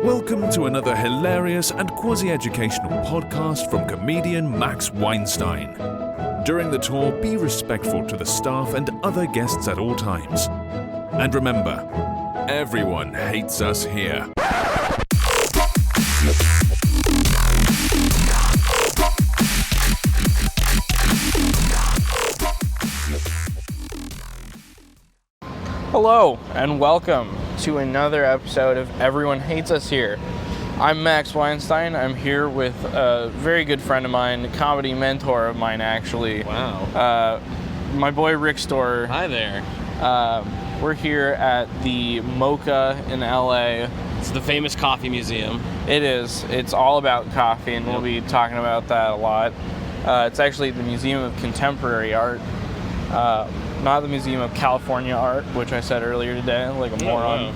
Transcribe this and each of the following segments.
Welcome to another hilarious and quasi-educational podcast from comedian Max Weinstein. During the tour, be respectful to the staff and other guests at all times. And remember, everyone hates us here. Hello, and welcome to another episode of Everyone Hates Us Here. I'm Max Weinstein. I'm here with a very good friend of mine, a comedy mentor of mine, actually. Wow. My boy Rick Storer. Hi there. We're here at the MOCA in LA. It's the famous coffee museum. It is. It's all about coffee, and we'll be talking about that a lot. It's actually the Museum of Contemporary Art. Not the Museum of California Art, which I said earlier today, like a moron.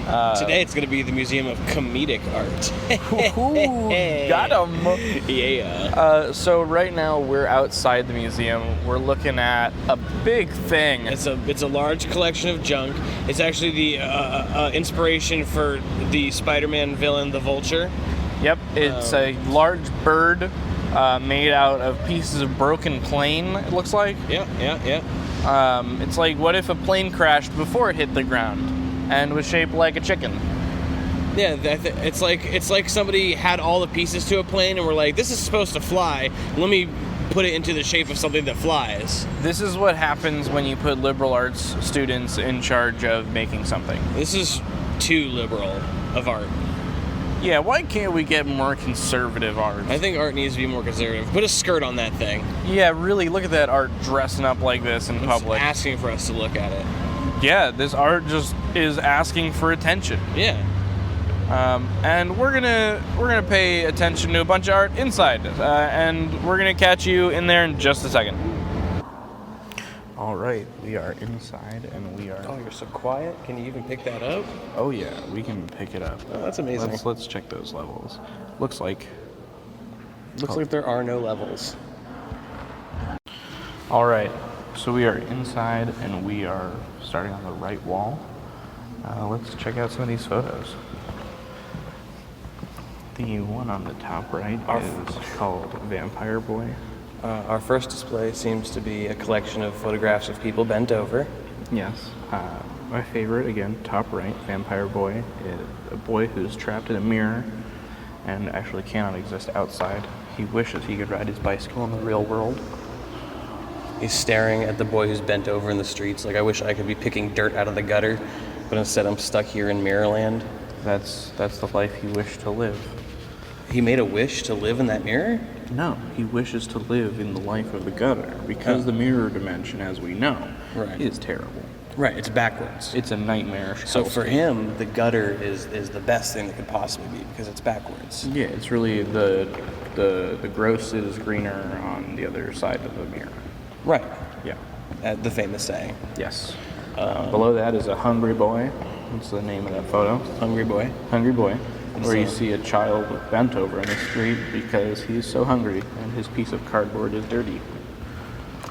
Wow. Today it's going to be the Museum of Comedic Art. Ooh, got him. Yeah. So right now we're outside the museum. We're looking at a big thing. It's a large collection of junk. It's actually the inspiration for the Spider-Man villain, the Vulture. Yep, it's a large bird made out of pieces of broken plane, it looks like. Yeah. It's like, what if a plane crashed before it hit the ground and was shaped like a chicken? Yeah, it's like somebody had all the pieces to a plane and were like, this is supposed to fly. Let me put it into the shape of something that flies. This is what happens when you put liberal arts students in charge of making something. This is too liberal of art. Yeah, why can't we get more conservative art? I think art needs to be more conservative. Put a skirt on that thing. Yeah, really, look at that art dressing up like this in public. It's asking for us to look at it. Yeah, this art just is asking for attention. Yeah. And we're gonna pay attention to a bunch of art inside, and we're gonna catch you in there in just a second. All right, we are inside, and we are. Oh, you're so quiet. Can you even pick that up? Oh yeah, we can pick it up. Oh, that's amazing. Let's check those levels. Looks like there are no levels. All right, so we are inside, and we are starting on the right wall. Let's check out some of these photos. The one on the top right is called Vampire Boy. Our first display seems to be a collection of photographs of people bent over. Yes. My favorite, again, top right, Vampire Boy, is a boy who's trapped in a mirror and actually cannot exist outside. He wishes he could ride his bicycle in the real world. He's staring at the boy who's bent over in the streets like, I wish I could be picking dirt out of the gutter, but instead I'm stuck here in Mirrorland. That's the life he wished to live. He made a wish to live in that mirror? No, he wishes to live in the life of the gutter, because the mirror dimension, as we know, is terrible. Right, it's backwards. It's a nightmare. So for him, the gutter is the best thing that could possibly be, because it's backwards. Yeah, it's really the gross is greener on the other side of the mirror. Right. Yeah. The famous saying. Yes. Below that is a hungry boy. What's the name of that photo? Hungry boy. Hungry boy. Where you see a child bent over in the street because he's so hungry and his piece of cardboard is dirty.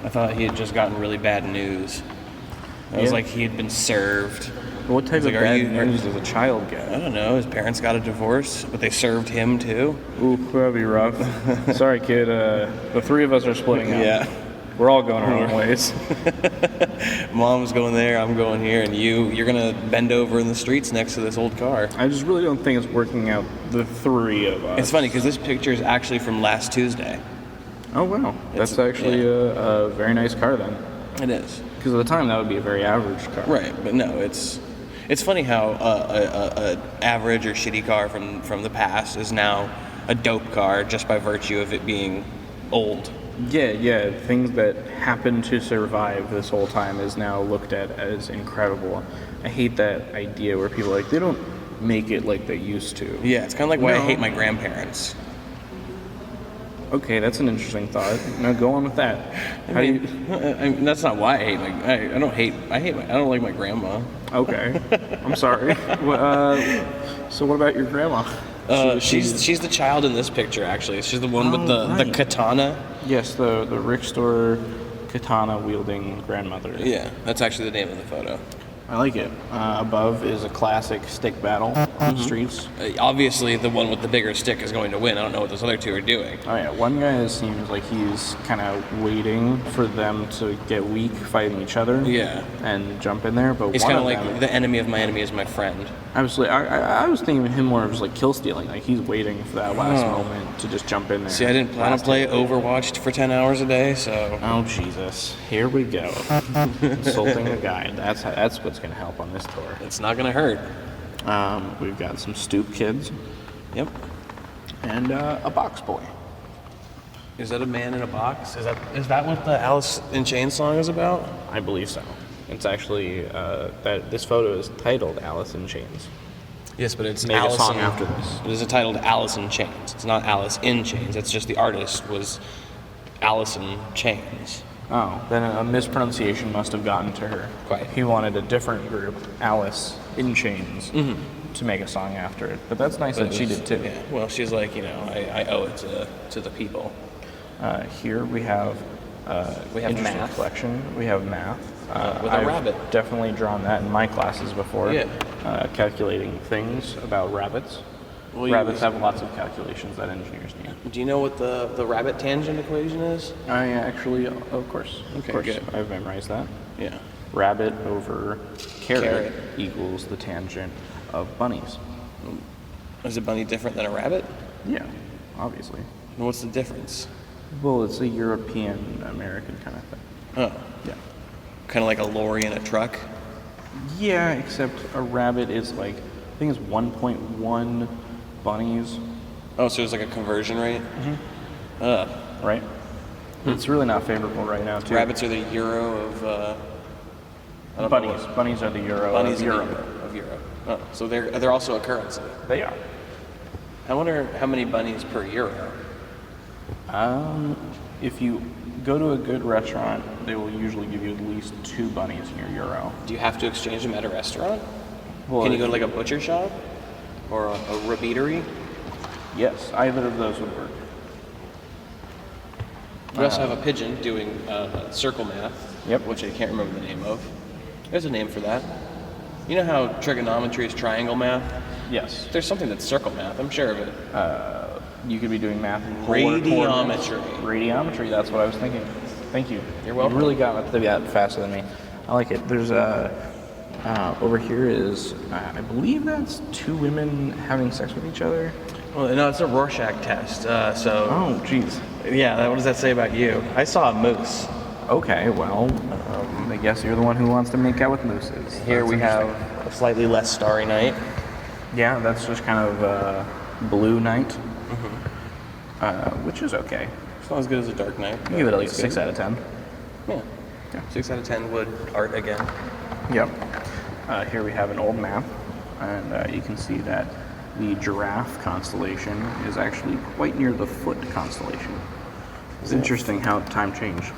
I thought he had just gotten really bad news. It was like he had been served. What type of bad news does a child get? I don't know. His parents got a divorce, but they served him too. Ooh, that'd be rough. Sorry, kid. The three of us are splitting up. Yeah. We're all going our own ways. Mom's going there, I'm going here, and you're going to bend over in the streets next to this old car. I just really don't think it's working out, the three of us. It's funny, because this picture is actually from last Tuesday. Oh, wow. That's actually a very nice car, then. It is. Because at the time, that would be a very average car. Right, but no, it's funny how a average or shitty car from the past is now a dope car just by virtue of it being old. Yeah, things that happen to survive this whole time is now looked at as incredible. I hate that idea where people are like, they don't make it like they used to. Yeah, it's kind of like why I hate my grandparents. Okay, that's an interesting thought. Now go on with that. I mean, that's not why I hate I don't like my grandma. Okay, I'm sorry. So what about your grandma? She's the child in this picture, actually. She's the one with the katana. Yes, the Rick Storer katana-wielding grandmother. Yeah, that's actually the name of the photo. I like it. Above is a classic stick battle. streets. Obviously, the one with the bigger stick is going to win. I don't know what those other two are doing. Oh yeah, one guy seems like he's kind of waiting for them to get weak fighting each other. Yeah. And jump in there, but He's one kind of of like them, the enemy of my enemy is my friend. Absolutely, I was thinking of him more of just like kill stealing. Like he's waiting for that last moment to just jump in there. See, I didn't plan to play Overwatch for 10 hours a day, so... Oh Jesus! Here we go. Consulting the guide. That's what's going to help on this tour. It's not going to hurt. We've got some stoop kids. Yep. And a box boy. Is that a man in a box? Is that what the Alice in Chains song is about? I believe so. It's actually that this photo is titled "Alice in Chains." Yes, but it's Made Alice a song in, after this. It is titled Alice in Chains. It's not Alice in Chains. It's just the artist was Alice in Chains. Oh, then a mispronunciation must have gotten to her. Quite. He wanted a different group, Alice in Chains, to make a song after it. But that's nice that she did too. Yeah. Well, she's like, I owe it to the people. Here we have interesting math. collection. We have math. With a rabbit. Definitely drawn that in my classes before. Yeah. Calculating things about rabbits. Well, Rabbits have lots of calculations that engineers need. Do you know what the rabbit tangent equation is? I actually, of course. Okay, of course, good. I've memorized that. Yeah. Rabbit over carrot Carrot. equals the tangent of bunnies. Is a bunny different than a rabbit? Yeah, obviously. And what's the difference? Well, it's a European-American kind of thing. Oh, Yeah. kind of like a lorry and a truck? Yeah, except a rabbit is like, I think it's 1.1 bunnies, Oh, so there's like a conversion rate? right? It's really not favorable right now, too. Rabbits are the euro of... I don't know Bunnies. what- Bunnies are the euro Bunnies of are the Europe. euro of Europe. Oh, so they're also a currency. They are. I wonder how many bunnies per euro. If you go to a good restaurant, they will usually give you at least 2 bunnies in your euro. Do you have to exchange them at a restaurant? Well, Can you go to like a butcher shop? Or a rabbitery? Yes, either of those would work. We also have a pigeon doing circle math. Yep. Which I can't remember the name of. There's a name for that. You know how trigonometry is triangle math? Yes. There's something that's circle math. I'm sure of it. You could be doing math in Radiometry. Radiometry, that's what I was thinking. Thank you. You're welcome. You really got that faster than me. I like it. There's over here is, I believe that's 2 women having sex with each other. Well, no, it's a Rorschach test. Oh, jeez. Yeah, what does that say about you? I saw a moose. Okay, well, I guess you're the one who wants to make out with mooses. Here That's we have interesting. a slightly less starry night. Yeah, that's just kind of blue night, which is okay. It's not as good as a dark night. You give it at least 6 out of 10. Yeah. 6 out of 10 would art again. Yep. Here we have an old map, and you can see that the giraffe constellation is actually quite near the foot constellation. It's interesting how time changed.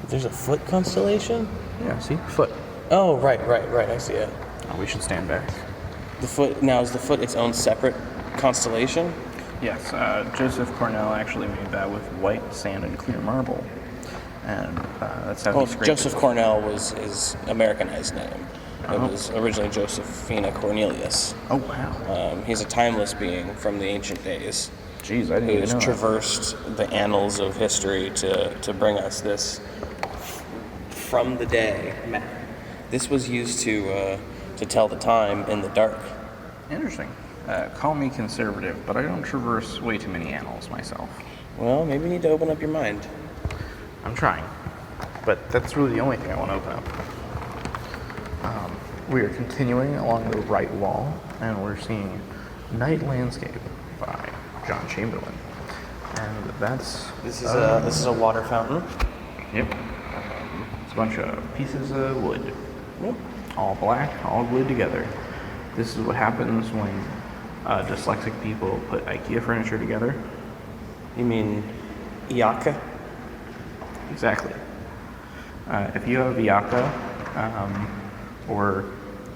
There's a foot constellation? Yeah, see? Foot. Oh, right. I see it. Oh, we should stand back. The foot, now is the foot its own separate constellation? Yes, Joseph Cornell actually made that with white sand and clear marble. And that's how he scraped Joseph it. Cornell was his Americanized name. It was originally Josephina Cornelius. Oh, wow. He's a timeless being from the ancient days. Jeez, I didn't Who even has know that. traversed the annals of history to bring us this from the day map. This was used to tell the time in the dark. Interesting. Call me conservative, but I don't traverse way too many annals myself. Well, maybe you need to open up your mind. I'm trying, but that's really the only thing I want to open up. We are continuing along the right wall, and we're seeing Night Landscape by John Chamberlain. And that's... This is a water fountain. Yep. It's a bunch of pieces of wood. Yep. All black, all glued together. This is what happens when dyslexic people put IKEA furniture together. You mean Iaka? Exactly. If you have Iaka or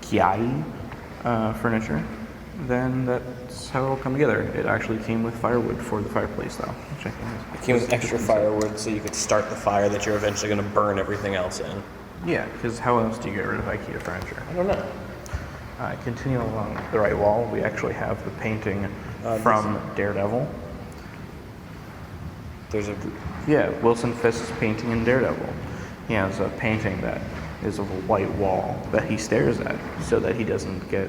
Kiai furniture, then that's how it'll come together. It actually came with firewood for the fireplace, though. Which I think It came with extra firewood so you could start the fire that you're eventually going to burn everything else in. Yeah, because how else do you get rid of IKEA furniture? I don't know. Continuing along the right wall, we actually have the painting from Daredevil. There's a... Yeah, Wilson Fisk's painting in Daredevil. He has a painting that is of a white wall that he stares at so that he doesn't get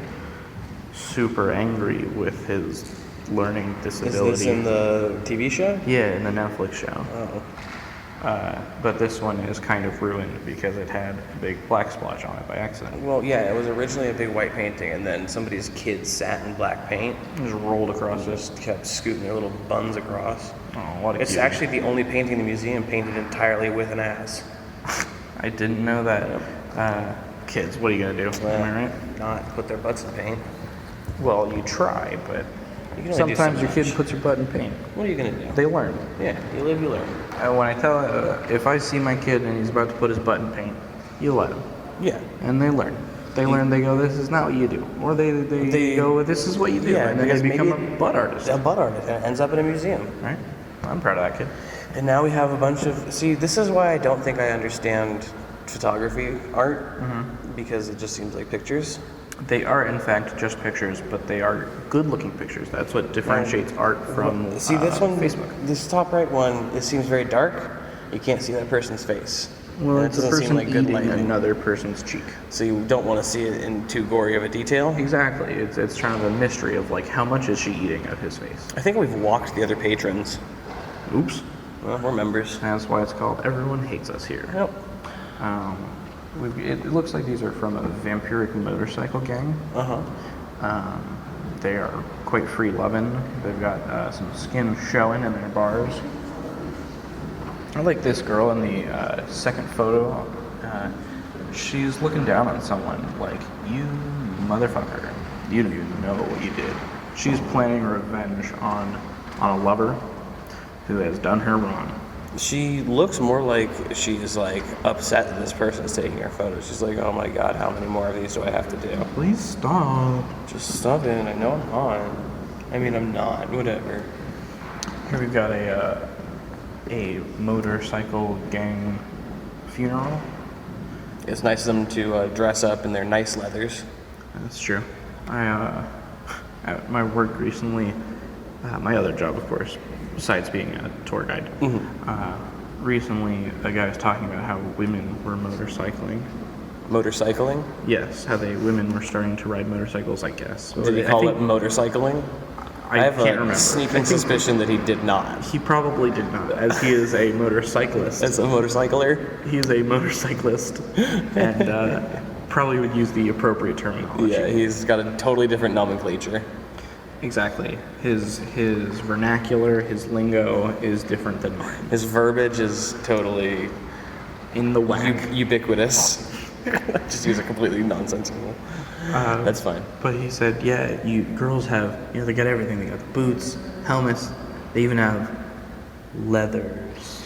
super angry with his learning disability. Is this in the TV show? Yeah, in the Netflix show. Oh. But this one is kind of ruined because it had a big black splotch on it by accident. Well, yeah, it was originally a big white painting, and then somebody's kids sat in black paint. It just rolled across And it. just kept scooting their little buns across. Oh, what a It's cutie. actually the only painting in the museum painted entirely with an ass. I didn't know that. Kids, what are you gonna do? Am I right? Not put their butts in paint. Well, you try, but You can only do so sometimes your kid much. puts your butt in paint. What are you gonna do? They learn. Yeah, you live, you learn. When I tell, if I see my kid and he's about to put his butt in paint, you let him, Yeah. and they learn. They learn. They go, this is not what you do, or they go, this is what you do, Yeah, and then they because become maybe a butt artist. A butt artist, and it ends up in a museum. Right? I'm proud of that kid. And now we have a bunch of... See, this is why I don't think I understand photography art, because it just seems like pictures. They are, in fact, just pictures, but they are good-looking pictures. That's what differentiates art from See, this one, Facebook. this top right one, it seems very dark. You can't see that person's face. Well, And it's a doesn't seem person like good eating lighting. another person's cheek. So you don't want to see it in too gory of a detail. Exactly. It's kind of a mystery of like how much is she eating of his face. I think we've walked the other patrons. Oops. Well, we're members. That's why it's called Everyone Hates Us Here. Yep. It looks like these are from a vampiric motorcycle gang. Uh-huh. They are quite free-loving. They've got some skin showing in their bars. I like this girl in the second photo. She's looking down on someone like, you motherfucker. You don't even know what you did. She's planning revenge on a lover who has done her wrong. She looks more like she's like upset that this person's taking her photos. She's like, oh my god, how many more of these do I have to do? Please stop. Just stop it. I know I'm not. I mean, I'm not. Whatever. Here we've got a motorcycle gang funeral. It's nice of them to dress up in their nice leathers. That's true. At my work recently, my other job, of course, besides being a tour guide, recently a guy was talking about how women were motorcycling. Motorcycling? Yes, how women were starting to ride motorcycles, I guess. Did he call it motorcycling? I have can't a remember. sneaking suspicion that he did not. He probably did not, as he is a motorcyclist. As a motorcycler? He is a motorcyclist, and probably would use the appropriate terminology. Yeah, he's got a totally different nomenclature. Exactly. His vernacular, his lingo is different than mine. His verbiage is totally In the whack. ubiquitous. Just use a completely nonsensical. That's fine. But he said, yeah, you girls have, they got everything. They got the boots, helmets, they even have leathers.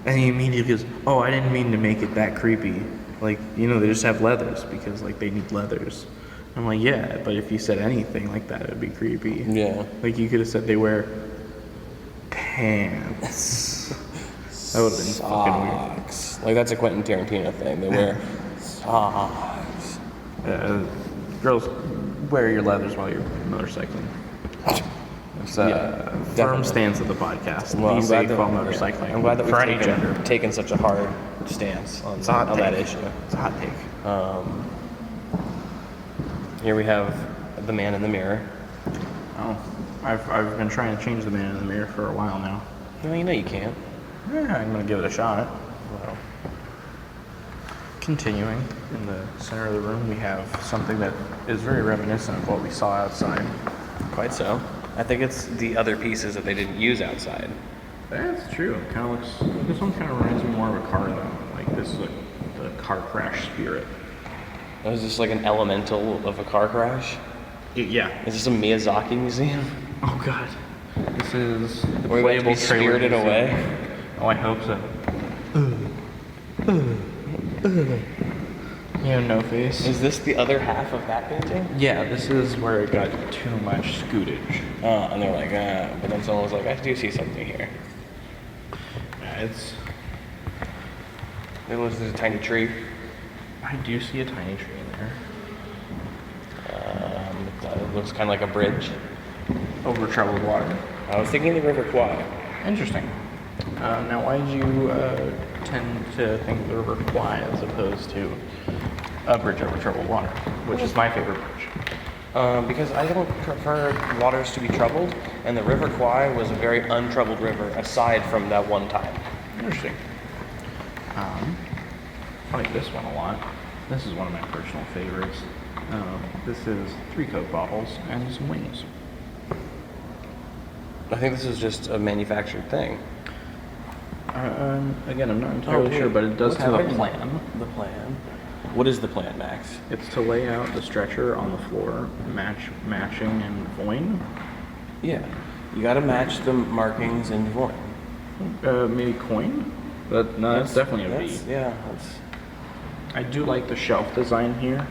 And he immediately goes, oh, I didn't mean to make it that creepy. Like, they just have leathers because, like, they need leathers. I'm like, yeah, but if you said anything like that, it would be creepy. Yeah. Like, you could have said they wear pants. That would have been fucking weird. Socks. Like, that's a Quentin Tarantino thing. They wear socks. Girls, wear your leathers while you're motorcycling. It's a firm definitely. stance of the podcast. Well, Be I'm glad safe that, while motorcycling. I'm glad that for any we've gender. taken such a hard stance on, It's a hot on that take. issue. It's a hot take. Here we have the man in the mirror. Oh, I've been trying to change the man in the mirror for a while now. No, you know you can't. Yeah, I'm gonna give it a shot. Well, Continuing, in the center of the room, we have something that is very reminiscent of what we saw outside. quite so. I think it's the other pieces that they didn't use outside. That's true. It kind of looks. This one kind of reminds me more of a car, though. Like this is like the car crash spirit. Is this like an elemental of a car crash? Yeah. Is this a Miyazaki museum? Oh God. This is the Where we have to be playable trailer spirited museum. away? Oh, I hope so. No face. Is this the other half of that painting? Yeah, this is where it got too much scootage. And they're like, but then someone was like, I do see something here. There was a tiny tree. I do see a tiny tree in there. looks kind of like a bridge. Over troubled water. I was thinking the River Kwai. Interesting. Now, why did you tend to think the River Kwai as opposed to a bridge over troubled water, which is my favorite bridge? Because I don't prefer waters to be troubled, and the River Kwai was a very untroubled river aside from that one time. Interesting. I like this one a lot. This is one of my personal favorites. This is 3 Coke bottles and some wings. I think this is just a manufactured thing. Again, I'm not entirely sure, but it does have a plan. The plan? What is the plan, Max? It's to lay out the stretcher on the floor, matching and voin. Yeah. You gotta match the markings in voin. Maybe coin? That's definitely a V. Yeah. I do like the shelf design here.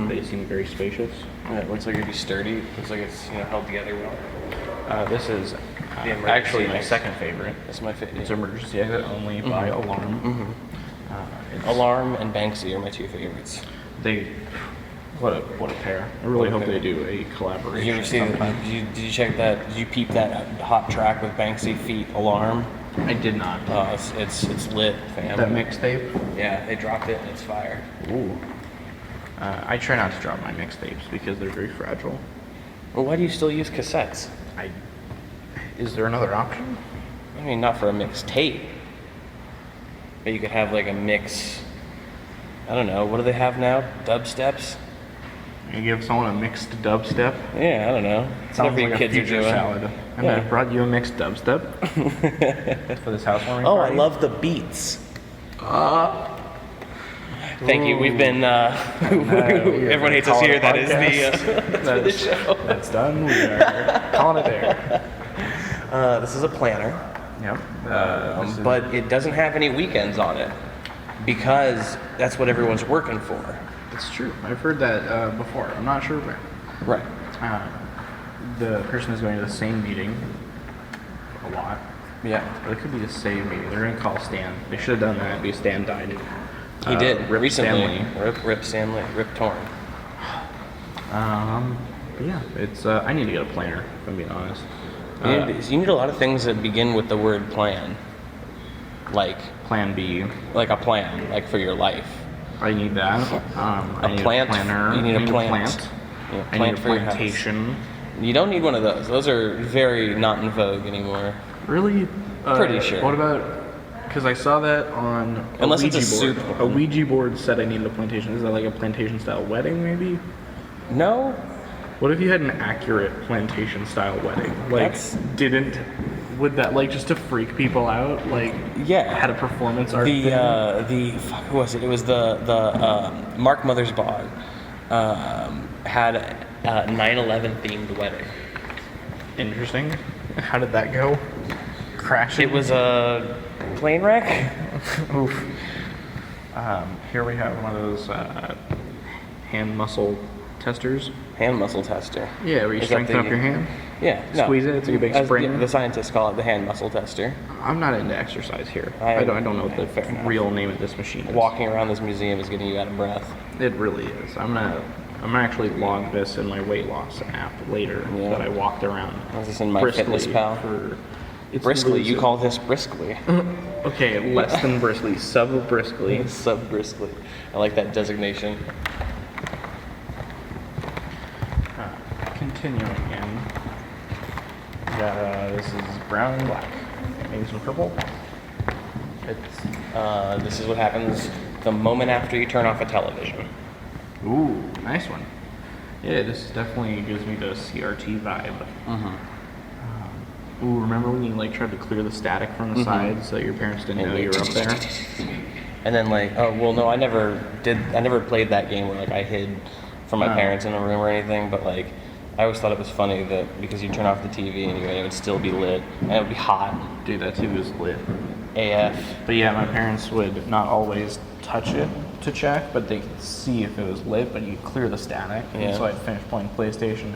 They seem very spacious. Yeah, it looks like it'd be sturdy. Looks like it's held together well. This is emergency actually my exit. second favorite. That's my favorite. It's emergency exit only by alarm. Alarm and Banksy are my 2 favorites. What a pair. I really hope they do a collaboration. Did you ever see? Did you check that? Did you peep that hot track with Banksy feat Alarm? I did not. It's lit, fam. That mixtape? Yeah, they dropped it and it's fire. Ooh. I try not to drop my mixtapes because they're very fragile. Well, why do you still use cassettes? Is there another option? I mean, not for a mixtape. But you could have like a mix. I don't know. What do they have now? Dubsteps? You give someone a mixed dubstep? Yeah, I don't know. It's Sounds whatever your like kids a are future doing. salad. And Yeah. I brought you a mixed dubstep for this housewarming Oh, I party. love the beats. Thank you. We've been. Everyone hates us here. That is the show. That's done. We are calling it there. This is a planner, Yep. but it doesn't have any weekends on it because that's what everyone's working for. It's true. I've heard that before. I'm not sure where. Right. The person is going to the same meeting a lot. Yeah. Or it could be the same meeting. They're going to call Stan. They should have done that because Stan died. He did Rip recently. Stanley. Rip Stanley. Rip Torn. But yeah, it's. I need to get a planner, if I'm being honest. You need a lot of things that begin with the word plan, like Plan B. like a plan, like for your life. I need that. I need plant. a planner. You need I a plant. I need a Plant for your house. plantation. You don't need one of those. Those are very not in vogue anymore. Really? Pretty sure. What about? Because I saw that on Unless a it's a Ouija soup board. one. A Ouija board said I needed a plantation. Is that like a plantation style wedding, maybe? No. What if you had an accurate plantation style wedding? Like, That's- would that like just to freak people out? Like, Yeah. had a performance art. Fuck, who was it? It was the Mark Mothersbaugh had a 9/11 themed wedding. Interesting. How did that go? Crashing. It was a plane wreck. Oof. Here we have one of those hand muscle testers. Hand muscle tester. Yeah, where you Is that strengthen the- up your hand. Yeah. No. Squeeze it, it's like a big spring. The scientists call it the hand muscle tester. I'm not into exercise here. I- I don't know what fair the enough. real name of this machine is. Walking around this museum is getting you out of breath. It really is. I'm gonna actually log this in my weight loss app later Yeah. that I walked around. This is in my briskly Fitness Pal. It's Briskly, you losing. call this briskly. Okay, less than briskly, sub briskly. Sub briskly. I like that designation. Continuing in. This is brown and black. Maybe some purple. This is what happens the moment after you turn off a television. Ooh, nice one. Yeah, this definitely gives me the CRT vibe. Ooh, remember when you like tried to clear the static from the sides so that your parents didn't know you were up there? And then like, oh well, no, I never played that game where like I hid from my Oh. parents in a room or anything. But like, I always thought it was funny that because you turn off the TV anyway, it would still be lit and it would be hot Dude, that TV was lit. AF. But yeah, my parents would not always touch it to check, but they could see if it was lit, but you clear the static. Yeah. And so I'd finish playing PlayStation,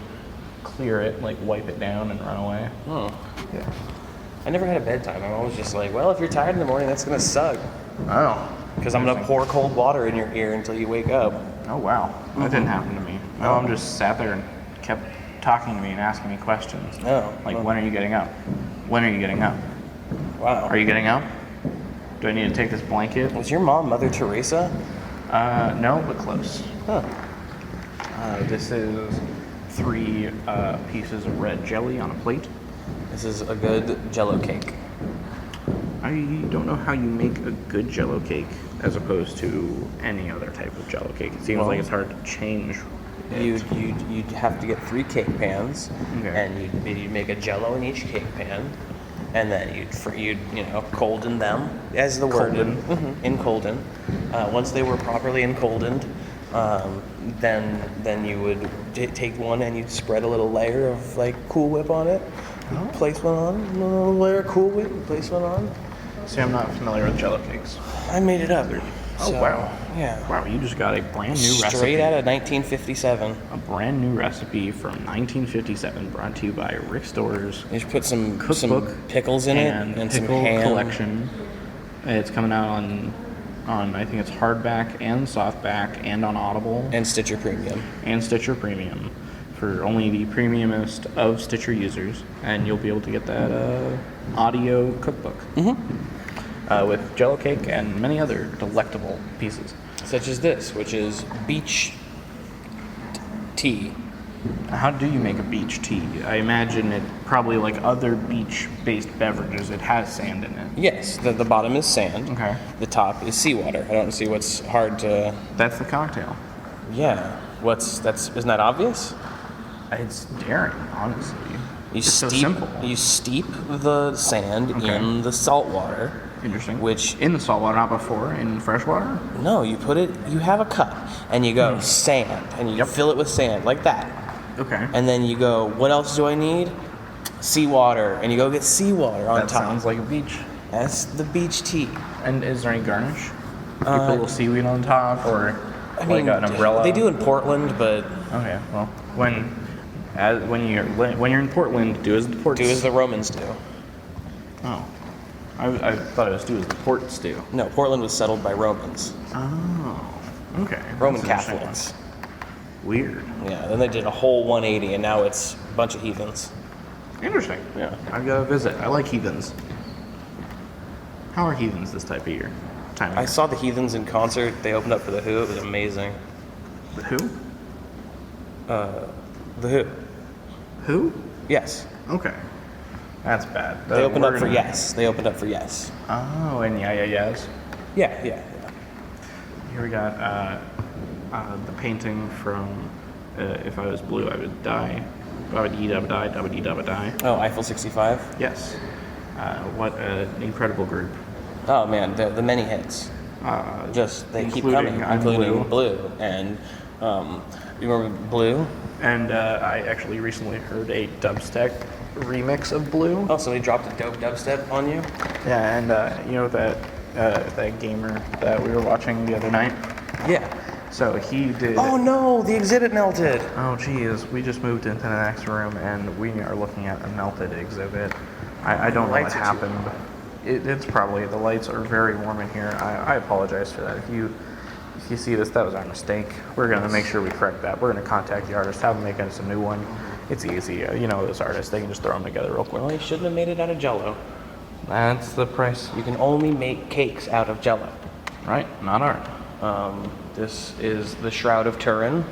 clear it, like wipe it down and run away. Oh. Yeah. I never had a bedtime. I'm always just like, well, if you're tired in the morning, that's gonna suck. Oh. Because I'm gonna pour cold water in your ear until you wake up. Oh wow. That didn't happen to me. No, I'm just sat there and kept talking to me and asking me questions. Oh. Like, well, when are you getting up? When are you getting up? Wow. Are you getting up? Do I need to take this blanket? Was your mom Mother Teresa? No, but close. Huh. This is 3 pieces of red jelly on a plate. This is a good Jello cake. I don't know how you make a good Jello cake as opposed to any other type of Jello cake. It seems like it's hard to change. You'd have to get 3 cake pans, Okay. and you'd make a Jello in each cake pan, and then you'd colden them, as the word encolden. Once they were properly encoldened, then you would take one and you'd spread a little layer of like Cool Whip on it. Place one on, a little layer of Cool Whip, place one on. See, I'm not familiar with Jello cakes. I made it up. Oh, So, wow. Yeah. Wow, you just got a brand new recipe. Straight out of 1957. A brand new recipe from 1957 brought to you by Rick Stores You should put some Cookbook pickles in it and some pickle ham. collection. It's coming out on I think it's hardback and softback and on Audible And Stitcher Premium. and Stitcher Premium for only the premiumest of Stitcher users, and you'll be able to get that audio cookbook with Jello cake and many other delectable pieces. Such as this, which is beach tea. How do you make a beach tea? I imagine it probably like other beach-based beverages, it has sand in it. Yes, the bottom is sand. Okay. The top is seawater. I don't see what's hard to. That's the cocktail. Yeah. Isn't that obvious? It's daring, honestly. You It's so steep. simple. You steep the sand in the salt water. Interesting. Which in the salt water, not before, in fresh water? no, you put it. You have a cup and you go sand and you fill it with sand like that. Okay. And then you go, what else do I need? Seawater. And you go get seawater on That top. sounds like a beach. That's the beach tea. And is there any garnish? You put a little seaweed on top, or I like mean, an umbrella? They do in Portland, but Okay, well, when you're in Portland, do as the ports. do as the Romans do. Oh, I thought it was do as the ports do. No, Portland was settled by Romans. Oh, okay. Roman That's interesting. Catholics. Weird. Yeah, then they did a whole 180, and now it's a bunch of heathens. Interesting. Yeah. I've got to visit. I like heathens. How are heathens this type of year? Time of I year? saw the heathens in concert. They opened up for The Who. It was amazing. The who? The Who. Who? Yes. Okay. That's bad. They opened up We're for gonna- Yes. They opened up for Yes. Oh, and yes. Yeah. Here we got the painting from If I Was Blue, I Would Die. Dabba-dee-dabba-die. Oh, Eiffel 65. Yes. What an incredible group. Oh man, the many hits. Just they keep including coming, I'm including Blue. Blue. And you remember Blue? And I actually recently heard a dubstep remix of Blue. Oh, somebody dropped a dope dubstep on you? Yeah, and you know that gamer that we were watching the other night? Yeah. So he did... Oh no, the exhibit melted. Oh geez, we just moved into the next room and we are looking at a melted exhibit. I don't know what Lights are too happened. It's probably, the lights are very warm in here. I apologize for that. If you see this, that was our mistake. We're going to make sure we correct that. We're going to contact the artist, have them make us a new one. It's easy. You know this artist, they can just throw them together real quick. Well, you shouldn't have made it out of Jello. That's the price. You can only make cakes out of Jello. Right, not art. This is the Shroud of Turin.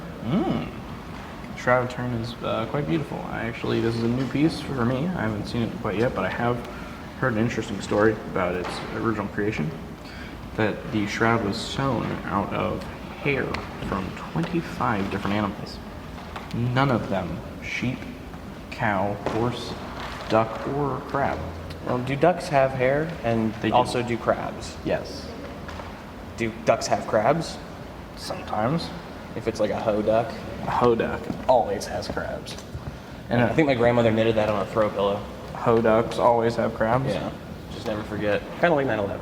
Shroud of Turin is quite beautiful. This is a new piece for me. I haven't seen it quite yet, but I have heard an interesting story about its original creation. That the shroud was sewn out of hair from 25 different animals. None of them sheep, cow, horse, duck, or crab. Well, do ducks have hair? And They do. also do crabs? Yes, Do ducks have crabs? sometimes. If it's like a hoe duck? A hoe duck always has crabs. And I think my grandmother knitted that on a throw pillow. hoe ducks always have crabs. Yeah. Just never forget. Kind of like 9/11.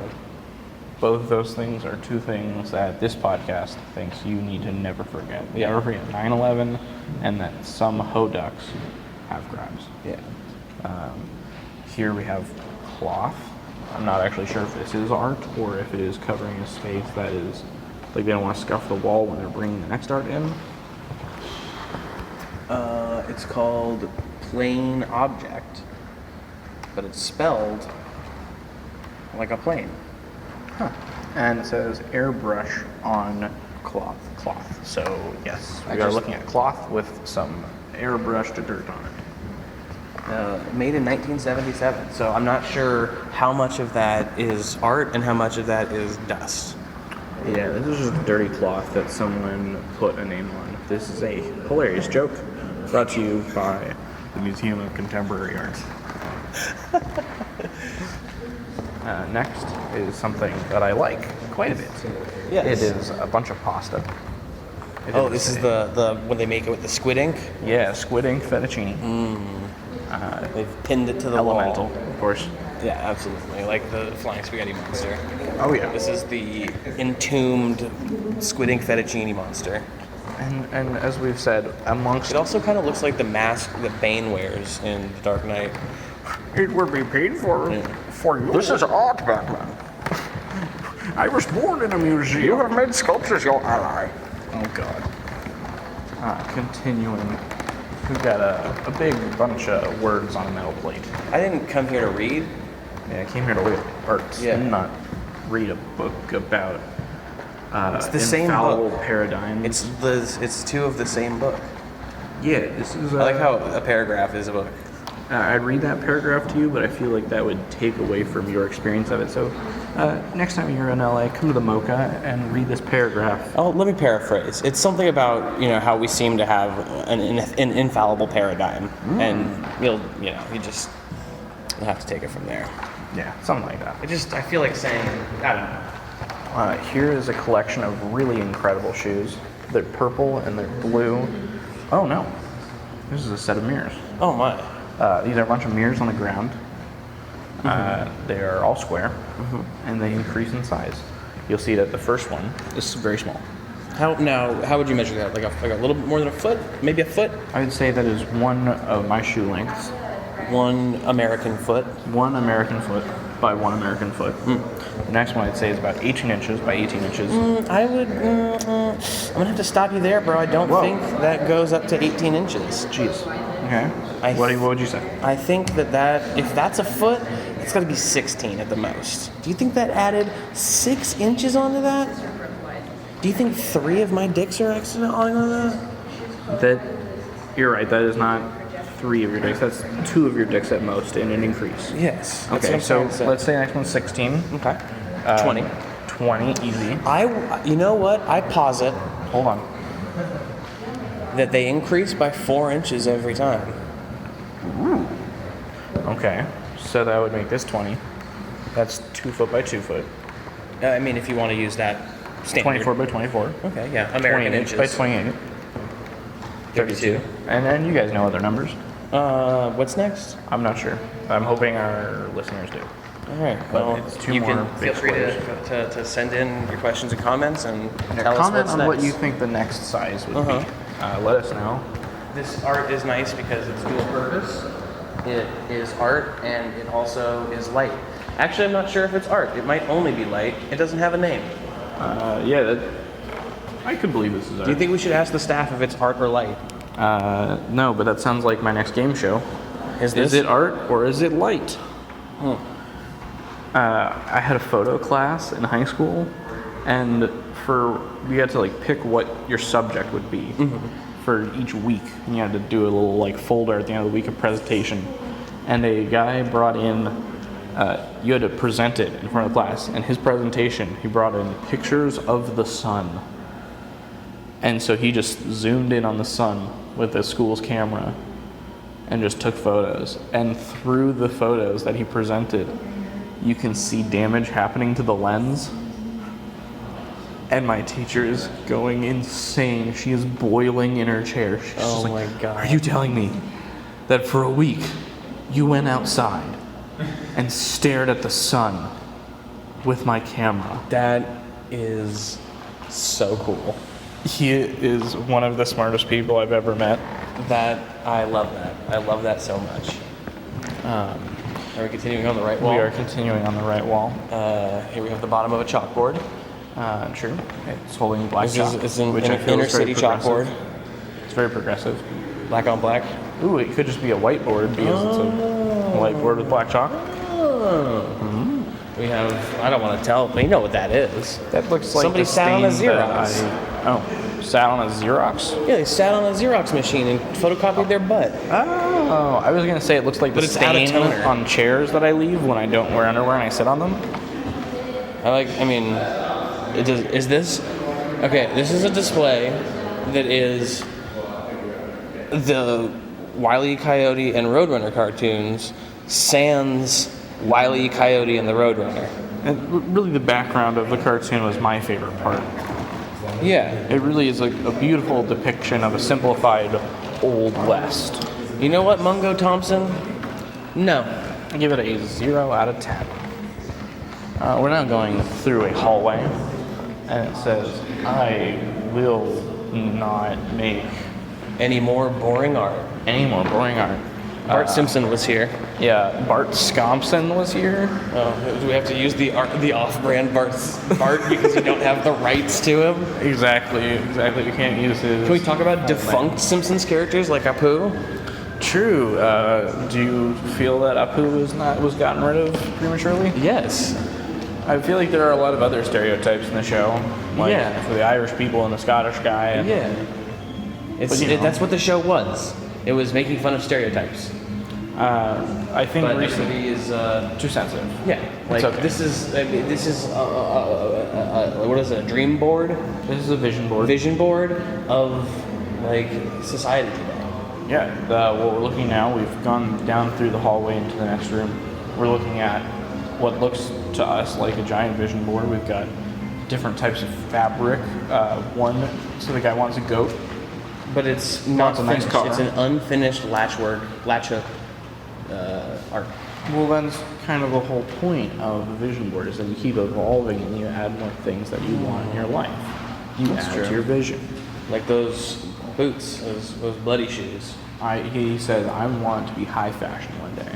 Both of those things are two things that this podcast thinks you need to never forget. Yeah. Never forget 9/11 and that some hoe ducks have crabs. Yeah. Here we have cloth. I'm not actually sure if this is art or if it is covering a space that is, like they don't want to scuff the wall when they're bringing the next art in. It's called Plane Object, but it's spelled like a plane. Huh. And it says airbrush on cloth. So yes, we are looking at cloth with some airbrushed dirt on it. Made in 1977, so I'm not sure how much of that is art and how much of that is dust. Yeah, this is just dirty cloth that someone put a name on. This is a hilarious joke brought to you by the Museum of Contemporary Art. Next is something that I like quite a bit. Yes. It is a bunch of pasta. This is the when they make it with the squid ink? Yeah, squid ink fettuccine. They've pinned it to the Elemental, wall. of course. Yeah, absolutely. Like the flying spaghetti monster. Oh yeah. This is the entombed squid ink fettuccine monster. And as we've said, amongst It also kind of looks like the mask that Bane wears in The Dark Knight. it would be paid for you. This is art, Batman. I was born in a museum. You have made sculptures your ally. Oh God. Continuing. We've got a big bunch of words on a metal plate. I didn't come here to read. Yeah, I came here to look at arts and not read a book about It's the same infallible book. paradigms. It's two of the same book. Yeah, this is. I like how a paragraph is a book. I'd read that paragraph to you, but I feel like that would take away from your experience of it. So next time you're in LA, come to the MOCA and read this paragraph. Oh, let me paraphrase. It's something about how we seem to have an infallible paradigm, and you'll have to take it from there. Yeah, something like that. I feel like saying, I don't know. Here is a collection of really incredible shoes. They're purple and they're blue. Oh no, this is a set of mirrors. Oh my. These are a bunch of mirrors on the ground. They are all square, and they increase in size. You'll see that the first one is very small. How would you measure that? Like a little bit more than a foot? Maybe a foot? I would say that is one of my shoe lengths. 1 American foot. 1 American foot by 1 American foot. The next one I'd say is about 18 inches by 18 inches. I'm gonna have to stop you there, bro. I don't think that goes up to 18 inches. Jeez. Okay. What would you say? I think that if that's a foot, it's got to be 16 at the most. Do you think that added 6 inches onto that? Do you think 3 of my dicks are accidentally on that? You're right. That is not 3 of your dicks. That's 2 of your dicks at most in an increase. Yes. Okay. So let's say the next one's 16. Okay. 20. 20, easy. You know what? I posit Hold on. that they increase by 4 inches every time. Okay. So that would make this 20. That's 2 foot by 2 foot. I mean, if you want to use that standard. 24 by 24. Okay, yeah. American 28 inches. by 28. 32. And then you guys know other numbers. What's next? I'm not sure. I'm hoping our listeners do. All right. But Well, it's 2 you more can feel big free squares. to send in your questions and comments and tell us Comment what's on next. what you think the next size would be. Let us know. This art is nice because it's dual purpose. It is art and it also is light. Actually, I'm not sure if it's art. It might only be light. It doesn't have a name. I could believe this is art. Do you think we should ask the staff if it's art or light? No, but that sounds like my next game show. Is it art or is it light? I had a photo class in high school, and you had to pick what your subject would be for each week. And you had to do a little folder at the end of the week of presentation. And a guy brought in, you had to present it in front of the class. And his presentation, he brought in pictures of the sun. And so he just zoomed in on the sun with the school's camera and just took photos. And through the photos that he presented, you can see damage happening to the lens. And my teacher is going insane. She is boiling in her chair. She's just like, my God. Are you telling me that for a week you went outside and stared at the sun with my camera? That is so cool. He is one of the smartest people I've ever met. I love that. I love that so much. Are we continuing on the right wall? We are continuing on the right wall. Here we have the bottom of a chalkboard. True. It's holding black chalk, It's an which I feel inner is very city progressive. chalkboard. It's very progressive. Black on black. Ooh, it could just be a whiteboard because it's a whiteboard with black chalk. We have, I don't want to tell, but you know what that is. That looks like Somebody the sat on a stain that Xerox. Sat on a Xerox? Yeah, they sat on a Xerox machine and photocopied their butt. Oh, I was going to say it looks like the But it's out of stain toner. on chairs that I leave when I don't wear underwear and I sit on them. Is this? Okay, this is a display that is the Wile E. Coyote and Roadrunner cartoons sans Wile E. Coyote and the Roadrunner. And really the background of the cartoon was my favorite part. Yeah. It really is a beautiful depiction of a simplified Old West. You know what, Mungo Thompson? No. I give it a 0 out of 10. We're now going through a hallway, and it says, I will not make Any more boring art. any more boring art. Bart Simpson was here. Yeah, Bart Scompson was here. Oh, do we have to use the off-brand Bart because you don't have the rights to him? Exactly. We can't use his. Can we talk about defunct Simpsons characters like Apu? True. Do you feel that Apu was gotten rid of prematurely? Yes. I feel like there are a lot of other stereotypes in the show, like Yeah. for the Irish people and the Scottish guy. And Yeah. That's what the show was. It was making fun of stereotypes. I think But recently is too sensitive. yeah, like okay. this is what is it? A dream board, This is a vision board. vision board of like society today. Yeah. What we're looking now, we've gone down through the hallway into the next room. We're looking at what looks to us like a giant vision board. We've got different types of fabric. So the guy wants a goat. But it's not a nice finished. car. It's an unfinished latch hook art. Well, that's kind of the whole point of the vision board is that you keep evolving and you add more things that you want in your life. You That's add true. to your vision. Like those boots, those bloody shoes. He says, I want to be high fashion one day.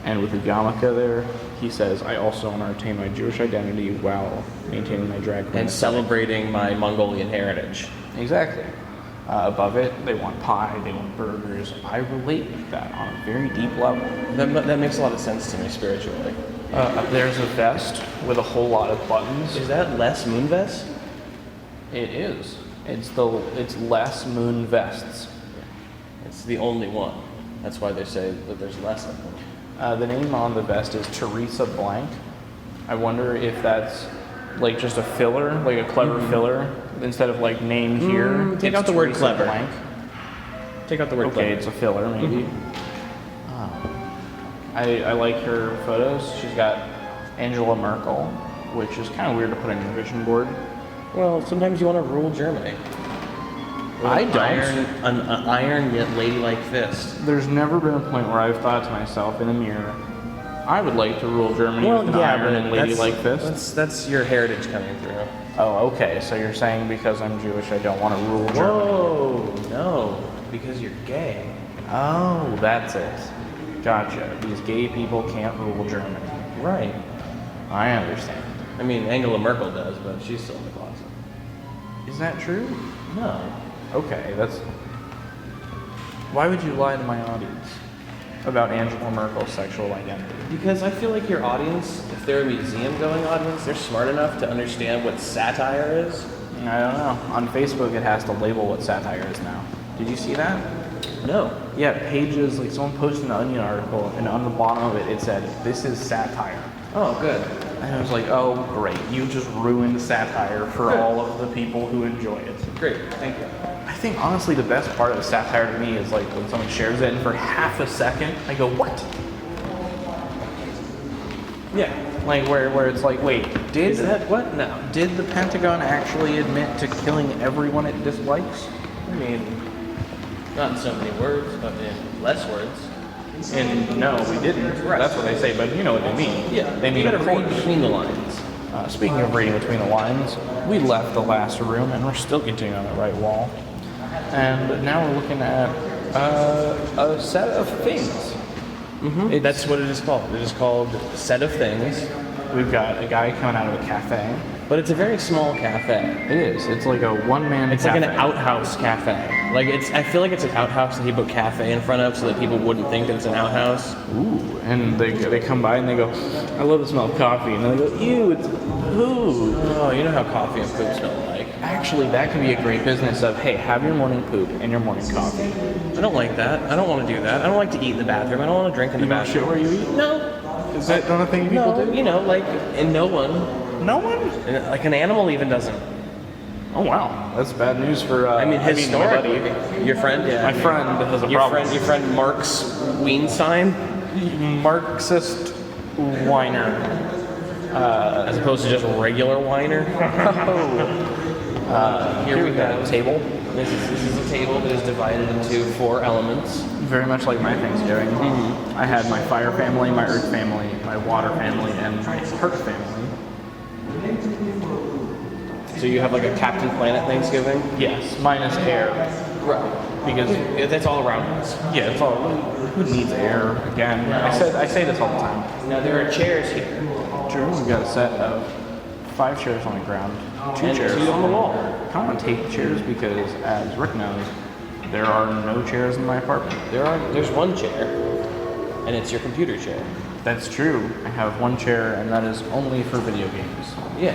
And with the yarmulke there, he says, I also want to retain my Jewish identity while maintaining my drag queen And aesthetic." celebrating my Mongolian heritage. Exactly. Above it, they want pie, they want burgers. I relate with that on a very deep level. That makes a lot of sense to me spiritually. Up there's a vest with a whole lot of buttons. Is that Les Moonves? It is. It's less moon vests. It's the only one. That's why they say that there's less of them. The name on the vest is Teresa Blank. I wonder if that's like just a filler, like a clever filler, instead of like name here. Take it's out the word Teresa clever. Blank. Take out the word Okay, clever. it's a filler maybe. I like her photos. She's got Angela Merkel, which is kind of weird to put on your vision board. Well, sometimes you want to rule Germany. I don't. An iron yet ladylike fist. There's never been a point where I've thought to myself in a mirror, I would like to rule Germany with an iron and ladylike fist. That's your heritage coming through. Oh, okay. So you're saying because I'm Jewish, I don't want to rule Germany? Whoa, no, because you're gay. Oh, that's it. Gotcha. These gay people can't rule Germany. Right. I understand. I mean, Angela Merkel does, but she's still in the closet. Is that true? No. Okay, that's... Why would you lie to my audience about Angela Merkel's sexual identity? Because I feel like your audience, if they're a museum-going audience, they're smart enough to understand what satire is. I don't know. On Facebook, it has to label what satire is now. Did you see that? No. Yeah, Pages, like someone posted an Onion article, and on the bottom of it, it said, "This is satire." Oh, good. And I was like, oh, great. You just ruined satire for Good. all of the people who enjoy it. Great. Thank you. I think, honestly, the best part of satire to me is like when someone shares it, and for half a second, I go, what? Yeah. Like, where it's like, wait, Is that what? No. did the Pentagon actually admit to killing everyone it dislikes? I mean, not in so many words, but in less words. And no, we didn't. Right. That's what they say, but you know what they mean. Yeah. They mean you gotta of read course. between the lines. Speaking of reading between the lines, we left the last room and we're still continuing on the right wall. And now we're looking at a set of things. That's what it is called. It is called Set of Things. We've got a guy coming out of a cafe. But it's a very small cafe. It is. It's like a one-man It's cafe. like an outhouse cafe. Like I feel like it's an outhouse that he put cafe in front of so that people wouldn't think that it's an outhouse. Ooh, and they come by and they go, I love the smell of coffee. And then they go, ew, it's poo. Oh, you know how coffee and poop smell like. Actually, that could be a great business of, hey, have your morning poop and your morning coffee. I don't like that. I don't want to do that. I don't like to eat in the bathroom. I don't want to drink in the You don't bathroom. shit where you eat? No. Is that not a thing people No, do? you know, like, and no one. No one? And, like, an animal even doesn't. Oh, wow. That's bad news for, I mean, my historically, buddy. your friend, yeah. My friend has a your problem. Your friend Mark's Weinstein, Marxist whiner. as opposed to just regular whiner. Here we have a table. This is a table that is divided into 4 elements. Very much like my Thanksgiving. I had my fire family, my earth family, my water family, and my heart family. So you have like a Captain Planet Thanksgiving? Yes, minus air. Right. Because, That's all around us. yeah, it's all, who needs air? Again, I say this all the time. Now there are chairs here. True, we've got a set of 5 chairs on the ground, 2 And chairs 2 on the wall. Come on, take the chairs because, as Rick knows, there are no chairs in my apartment. There's 1 chair, and it's your computer chair. That's true. I have 1 chair, and that is only for video games. Yeah.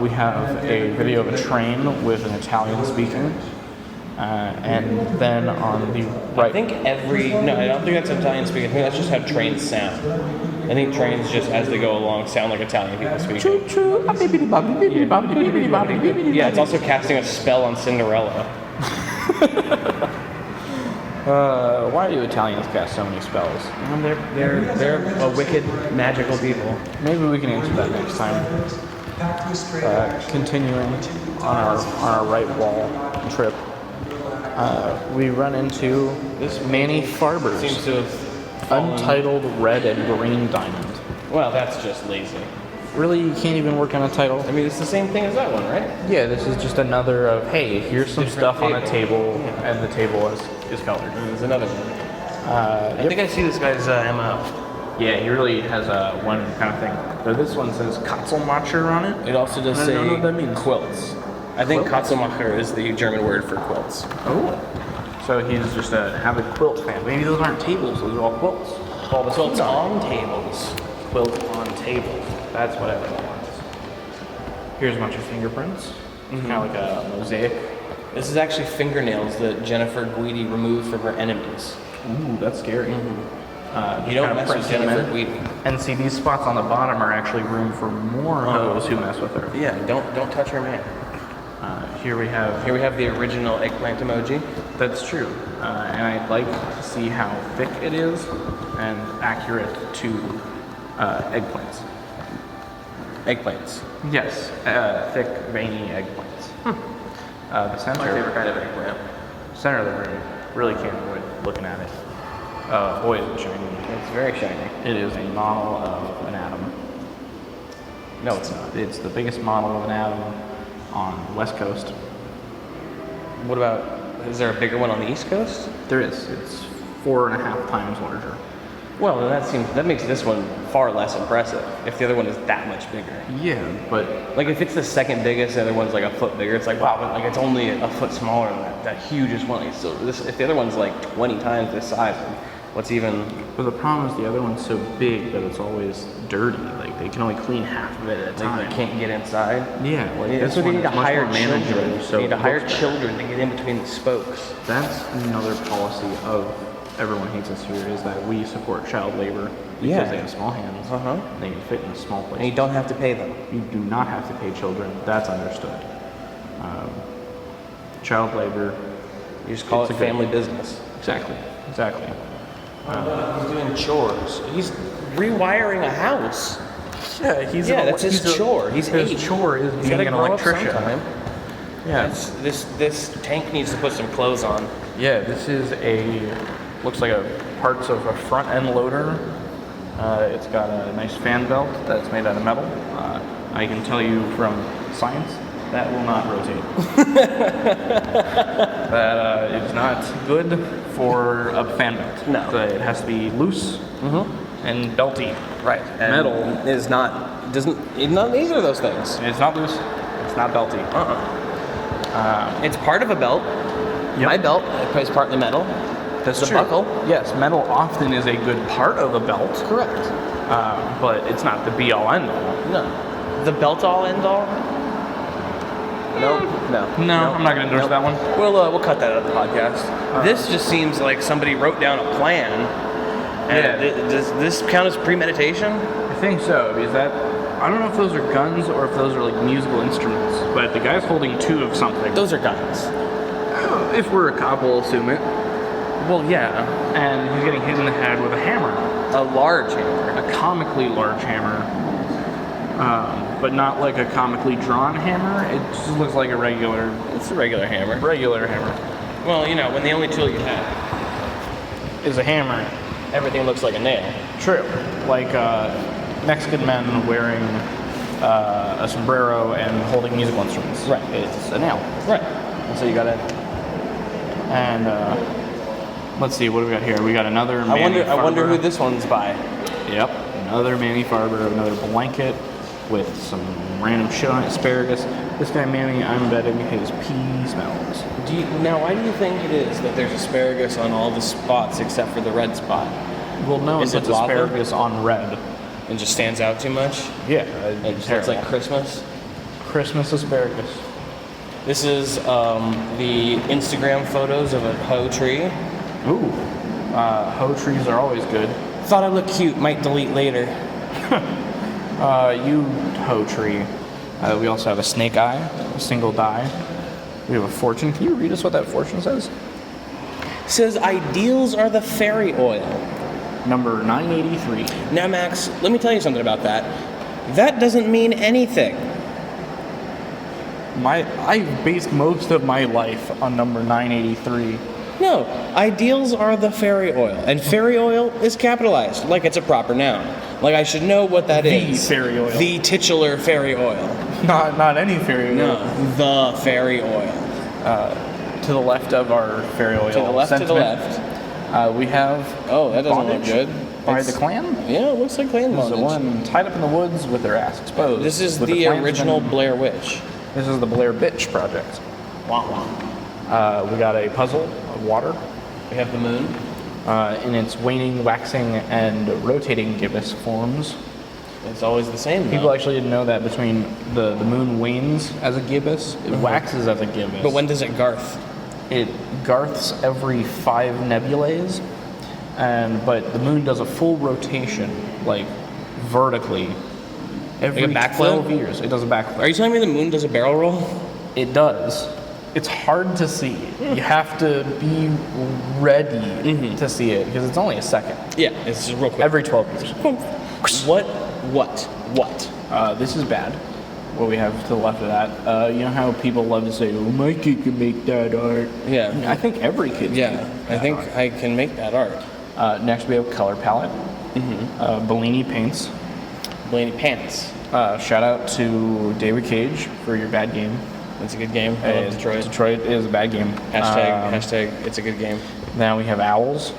We have a video of a train with an Italian speaking, and then on the right. I think no, I don't think that's Italian speaking. I think that's just how trains sound. I think trains just as they go along sound like Italian people speaking. Yeah, it's also casting a spell on Cinderella. Why do Italians cast so many spells? They're a wicked, magical people. Maybe we can answer that next time. Continuing on our right wall trip, we run into this Manny Farber's Seems to have fallen. Untitled Red and Green Diamond. Well, that's just lazy. Really, you can't even work on a title? I mean, it's the same thing as that one, right? Yeah, this is just another of, hey, here's some Different stuff on a table. table, and the table is colored. There's another one. I think I see this guy's MO. Yeah, he really has one kind of thing. So this one says Katzelmacher on it. It also does I say don't know what that means. quilts. I think Quilts? Katzelmacher is the German word for quilts. Oh. So he's just a avid quilt fan. Maybe those aren't tables, those are all quilts. All the Quilts on tables. Quilt on tables. That's what everyone wants. Here's a bunch of fingerprints. Kind of like a mosaic. This is actually fingernails that Jennifer Guidi removed from her enemies. Ooh, that's scary. You don't mess with Jennifer Guidi. And see, these spots on the bottom are actually room for more hoes who mess with her. Yeah, don't touch her man. Here we have. Here we have the original eggplant emoji. That's true. And I'd like to see how thick it is and accurate to eggplants. Eggplants. Yes, thick, veiny eggplants. The center. My favorite kind of eggplant. Center of the room. Really can't avoid looking at it. Boy, is it shiny. It's very shiny. It is a model of an atom. No, it's not. It's the biggest model of an atom on the West Coast. What about, is there a bigger one on the East Coast? There is. It's 4.5 times larger. Well, then that makes this one far less impressive if the other one is that much bigger. Yeah, but Like if it's the second biggest, the other one's like a foot bigger. It's like wow, but like it's only a foot smaller than that hugest one. So this, if the other one's like 20 times this size, what's even? But the problem is the other one's so big that it's always dirty. Like they can only clean half of it at a Like time. they can't get inside. Yeah, like That's this why they one need to is much hire more manageable. children. So They need to it hire looks better. children to get in between the spokes. That's another policy of Everyone Hates Us Here is that we support child labor because Yeah. they have small hands. They can fit in a small place. And you don't have to pay them. You do not have to pay children. That's understood. Child labor. You just call It's it a good- family business. Exactly. Exactly. He's doing chores. He's rewiring a house. Yeah, That's his chore. He's his 8. chore is He's being gotta an grow up electrician. sometime. Yeah. This tank needs to put some clothes on. Yeah, this is looks like parts of a front end loader. It's got a nice fan belt that's made out of metal. I can tell you from science that will not rotate. That is not good for a fan belt. No. So it has to be loose and belty. Right. And Metal is not either of those things. It's not loose. It's not belty. It's part of a belt. Yep. My belt is partly metal. That's the true. buckle. Yes, metal often is a good part of a belt, Correct. but it's not the be-all, end-all. No. The belt all end all? Nope. No. No, I'm not going to endorse that one. We'll cut that out of the podcast. This just seems like somebody wrote down a plan. And does this count as premeditation? I think so, because I don't know if those are guns or if those are like musical instruments, but the guy's holding two of something. Those are guns. If we're a cop, we'll assume it. Well, yeah. And he's getting hit in the head with a hammer. A large hammer. A comically large hammer. But not like a comically drawn hammer. It just looks like a regular... It's a regular hammer. Regular hammer. Well, when the only tool you have Is a hammer. everything looks like a nail. True. Like Mexican men wearing a sombrero and holding musical instruments. Right. It's a nail. Right. And so you gotta... And let's see, what do we got here? We got another Manny I wonder Farber. who this one's by. Yep. Another Manny Farber, another blanket with some random shit on it, asparagus. This guy Manny, I'm betting his pee smells. Now, why do you think it is that there's asparagus on all the spots except for the red spot? Well, no one Is it puts lava? asparagus on red. It just stands out too much? Yeah. It's like Christmas? Christmas asparagus. This is the Instagram photos of a hoe tree. Ooh. Hoe trees are always good. Thought I looked cute, might delete later. You hoe tree. We also have a snake eye, a single die. We have a fortune. Can you read us what that fortune says? It says, ideals are the fairy oil. Number 983. Now, Max, let me tell you something about that. That doesn't mean anything. I based most of my life on number 983. No, ideals are the fairy oil, and fairy oil is capitalized, like it's a proper noun. Like I should know what that is. The fairy oil. The titular fairy oil. Not any fairy oil. No, the fairy oil. To the left of our fairy oil. To the left, sentiment, to the left. We have. Oh, that doesn't bondage look good. By It's- the Klan. Yeah, it looks like clan This is the bondage. one tied up in the woods with their ass exposed. This is with the Klansmen. original Blair Witch. This is the Blair Bitch Project. Wah wah. We got a puzzle of water. We have the moon. In its waning, waxing, and rotating gibbous forms. It's always the same, though. People actually didn't know that between the moon wanes as a gibbous, it waxes as a gibbous. But when does it garth? It garths every 5 nebulae, but the moon does a full rotation, like vertically, every Like a backflip? 12 years. It does a backflip. Are you telling me the moon does a barrel roll? It does. It's hard to see. You have to be ready to see it because it's only a second. Yeah, it's just real quick. Every 12 years. What? This is bad. What we have to the left of that. You know how people love to say, "Oh, my kid can make that art." Yeah. I think every kid. Can Yeah, make I that think art. I can make that art. Next, we have color palette. Bellini paints. Blaney Pants. Shout out to David Cage for your bad game. That's a good game. I love Detroit. Detroit is a bad game. Hashtag, it's a good game. Now we have owls.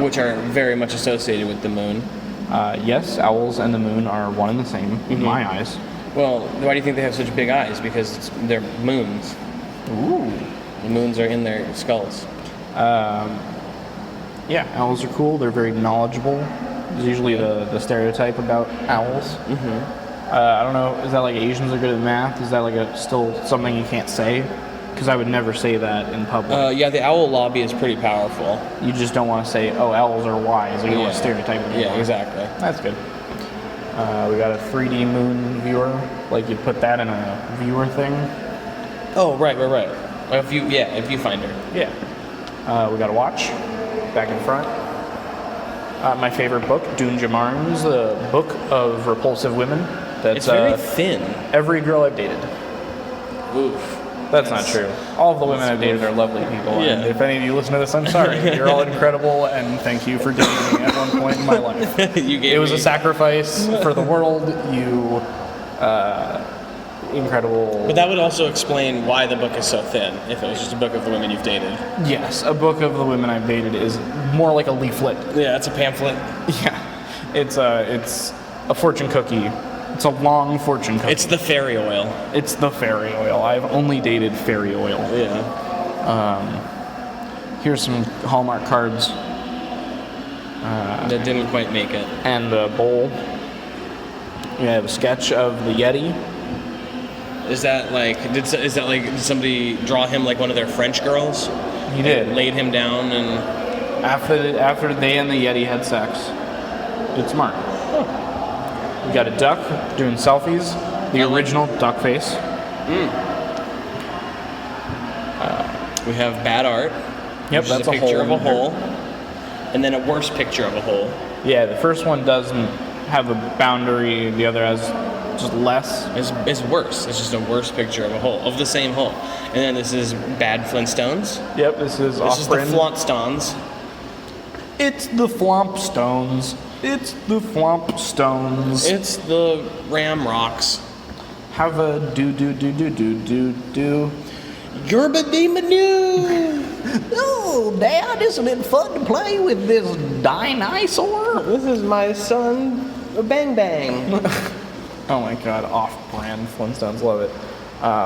Which are very much associated with the moon. Yes, owls and the moon are one and the same in my eyes. Well, why do you think they have such big eyes? Because they're moons. Ooh. The moons are in their skulls. Yeah, owls are cool. They're very knowledgeable. It's usually the stereotype about owls. I don't know. Is that like Asians are good at math? Is that like still something you can't say? Because I would never say that in public. Yeah, the owl lobby is pretty powerful. You just don't want to say, "Oh, owls are wise." Like you don't want to stereotype them. Yeah, exactly. That's good. We got a 3D moon viewer. Like you put that in a viewer thing. Oh, right. A viewfinder. Yeah. We got a watch back in front. My favorite book, Dune Jamarn's, the book of repulsive women. That's It's very thin. every girl I've dated. Oof. That's not true. All of the women I've dated are lovely people. Yeah. And if any of you listen to this, I'm sorry. You're all incredible, and thank you for dating me at one point in my life. It was a sacrifice for the world. You, incredible. But that would also explain why the book is so thin, if it was just a book of the women you've dated. Yes, a book of the women I've dated is more like a leaflet. Yeah, it's a pamphlet. Yeah. It's a fortune cookie. It's a long fortune cookie. It's the fairy oil. It's the fairy oil. I've only dated fairy oil. Yeah. Here's some Hallmark cards. That didn't quite make it. And a bowl. We have a sketch of the Yeti. Is that like did somebody draw him like one of their French girls? He did. Laid him down and After they and the Yeti had sex. It's smart. We got a duck doing selfies. The original duck face. We have bad art. Yep, which that's is a picture hole of a in there. hole. And then a worse picture of a hole. Yeah, the first one doesn't have a boundary. The other has just less. It's worse. It's just a worse picture of a hole, of the same hole. And then this is bad Flintstones. Yep, this is This is the off-brand. Flintstones. It's the Flompstones. It's the Flompstones. It's the Ram Rocks. Have a do. Yerba de Manu. Oh, Dad, isn't it fun to play with this dinosaur? This is my son, Bang Bang. Oh my God, off-brand Flintstones, love it.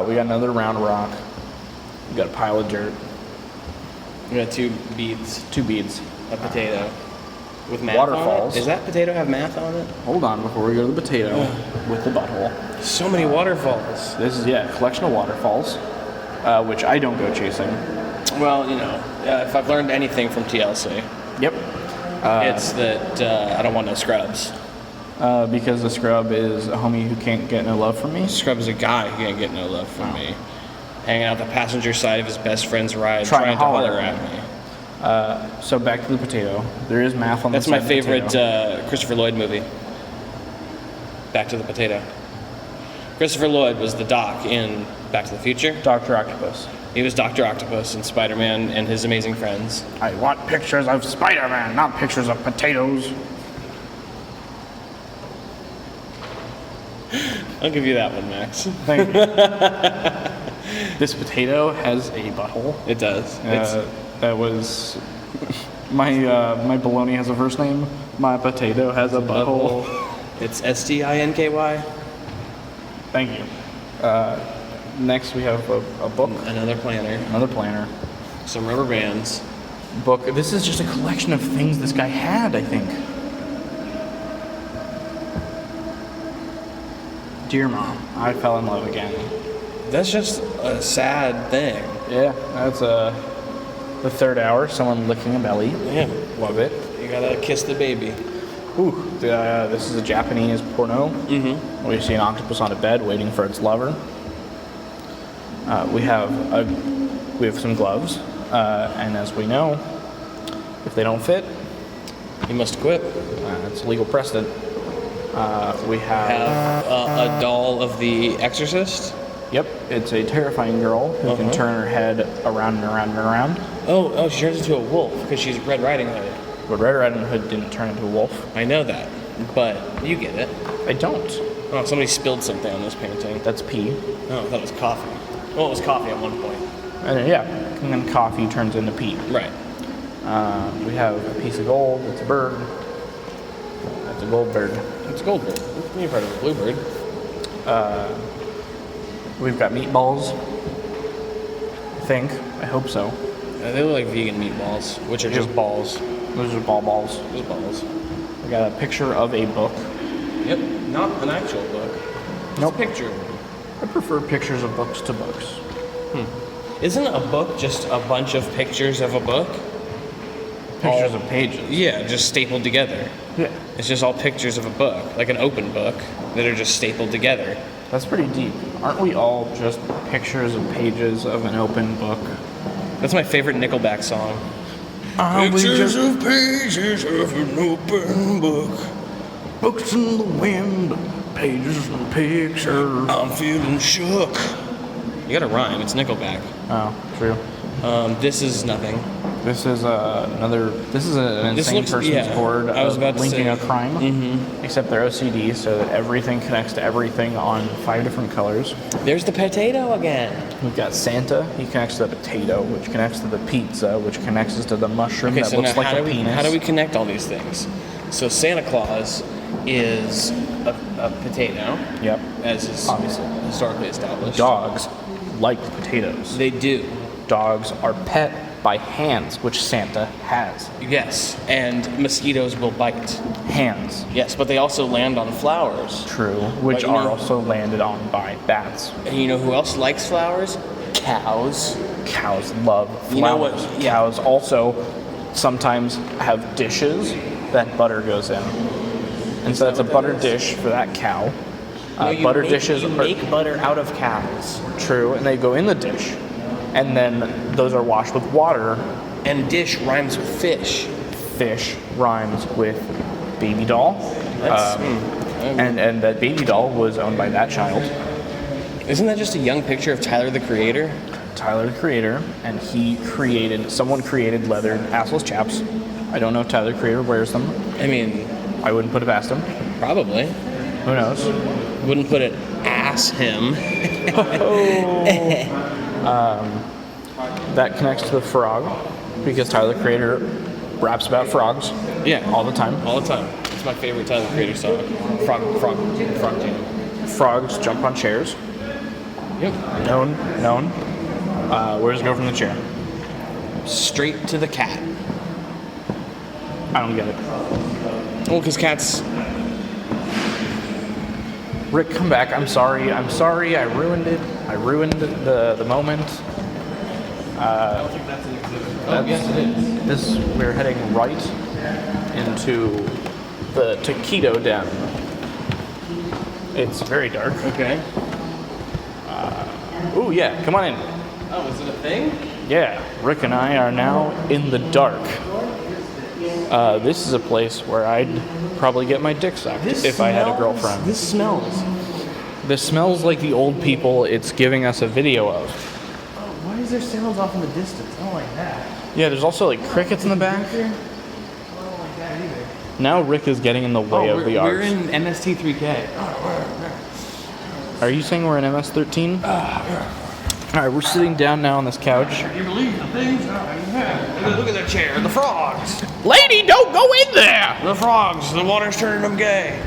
We got another round rock. We got a pile of dirt. We got two beads, Two beads. a potato with math Waterfalls. on it. Does that potato have math on it? Hold on before we go to the potato with the butthole. So many waterfalls. This is, a collection of waterfalls, which I don't go chasing. Well, if I've learned anything from TLC, Yep. it's that I don't want no scrubs. Because the scrub is a homie who can't get no love from me. Scrub is a guy who can't get no love from me. Hanging out the passenger side of his best friend's ride, Trying trying to to holler holler at at me. So back to the potato. There is math on That's the my side of the favorite potato. Christopher Lloyd movie. Back to the Potato. Christopher Lloyd was the Doc in Back to the Future. Dr. Octopus. He was Dr. Octopus in Spider-Man and His Amazing Friends. I want pictures of Spider-Man, not pictures of potatoes. I'll give you that one, Max. Thank you. This potato has a butthole. It does. That was my bologna has a first name. My potato has a butthole. It's STINKY. Thank you. Next we have a book, Another planner. another planner, Some rubber bands. book. This is just a collection of things this guy had, I think. Dear Mom, I fell in love again. That's just a sad thing. Yeah, that's the third hour. Someone licking a belly. Yeah. Love it. You gotta kiss the baby. Ooh, this is a Japanese porno. Mm-hmm. We see an octopus on a bed waiting for its lover. We have some gloves, and as we know, if they don't fit, You must quit. it's legal precedent. We have, Have a doll of the Exorcist. yep, it's a terrifying girl who can turn her head around and around and around. Oh, she turns into a wolf because she's Red Riding Hood. But Red Riding Hood didn't turn into a wolf. I know that, but you get it. I don't. Oh, somebody spilled something on this painting. That's pee. Oh, I thought it was coffee. Well, it was coffee at one point. And and then coffee turns into pee. Right. We have a piece of gold. It's a bird. That's a gold bird. It's a gold bird. You've heard of a bluebird. We've got meatballs. I think. I hope so. They look like vegan meatballs, which are just balls. Those are balls. Just balls. We got a picture of a book. Yep. Not an actual book. It's Nope. a picture. I prefer pictures of books to books. Isn't a book just a bunch of pictures of a book? Pictures of pages. Yeah, just stapled together. Yeah. It's just all pictures of a book, like an open book, that are just stapled together. That's pretty deep. Aren't we all just pictures of pages of an open book? That's my favorite Nickelback song. Pictures of pages of an open book. books in the wind, pages and pictures. I'm feeling shook. You gotta rhyme. It's Nickelback. Oh, true. This is nothing. This is This is an This insane looks- person's yeah, board I was of about to linking say. a crime. Mm-hmm. Except they're OCD, so that everything connects to everything on 5 different colors. There's the potato again. We've got Santa. He connects to the potato, which connects to the pizza, which connects us to the mushroom Okay, that so looks now like a penis. how do we connect all these things? So Santa Claus is a potato, Yep. as is Obviously. historically established. Dogs like potatoes. They do. Dogs are pet by hands, which Santa has. Yes, and mosquitoes will bite. Hands. Yes, but they also land on flowers. True. Which But you are know- also landed on by bats. And you know who else likes flowers? Cows. Cows love flowers. You know what- yeah. Cows also sometimes have dishes that butter goes in. And so that's a what that butter is? dish for that cow. You Butter make- dishes You are make butter out of cows. true, and they go in the dish. And then those are washed with water. And dish rhymes with fish. Fish rhymes with baby doll. That's, And that baby doll was owned by that child, Isn't that just a young picture of Tyler the Creator? Tyler the Creator, and someone created leathered assless chaps. I don't know if Tyler the Creator wears them. I mean, I wouldn't put it past him. probably. Who knows? Wouldn't put it ass him. That connects to the frog, because Tyler the Creator raps about frogs. Yeah. All the time. All the time. It's my favorite Tyler the Creator song. Frog Jam. Frogs jump on chairs. Yep. Known. Where does it go from the chair? Straight to the cat. I don't get it. Well, because cats. Rick, come back. I'm sorry. I ruined it. I ruined the moment. I don't think that's an exhibit. Oh, yes, it is. We're heading right into the taquito den. It's very dark. Okay. Ooh, yeah. Come on in. Oh, is it a thing? Yeah. Rick and I are now in the dark. This is a place where I'd probably get my dick sucked if I had a girlfriend. This smells. This smells like the old people it's giving us a video of. Why is there sounds off in the distance? I don't like that. Yeah, there's also like crickets in the back. I don't like that either. Now Rick is getting in the way of the we're arts. in MST3K. Are you saying we're in MS-13? Alright, we're sitting down now on this couch. Can you believe the things? Look at that chair. The frogs. Lady, don't go in there! The frogs. The water's turning them gay.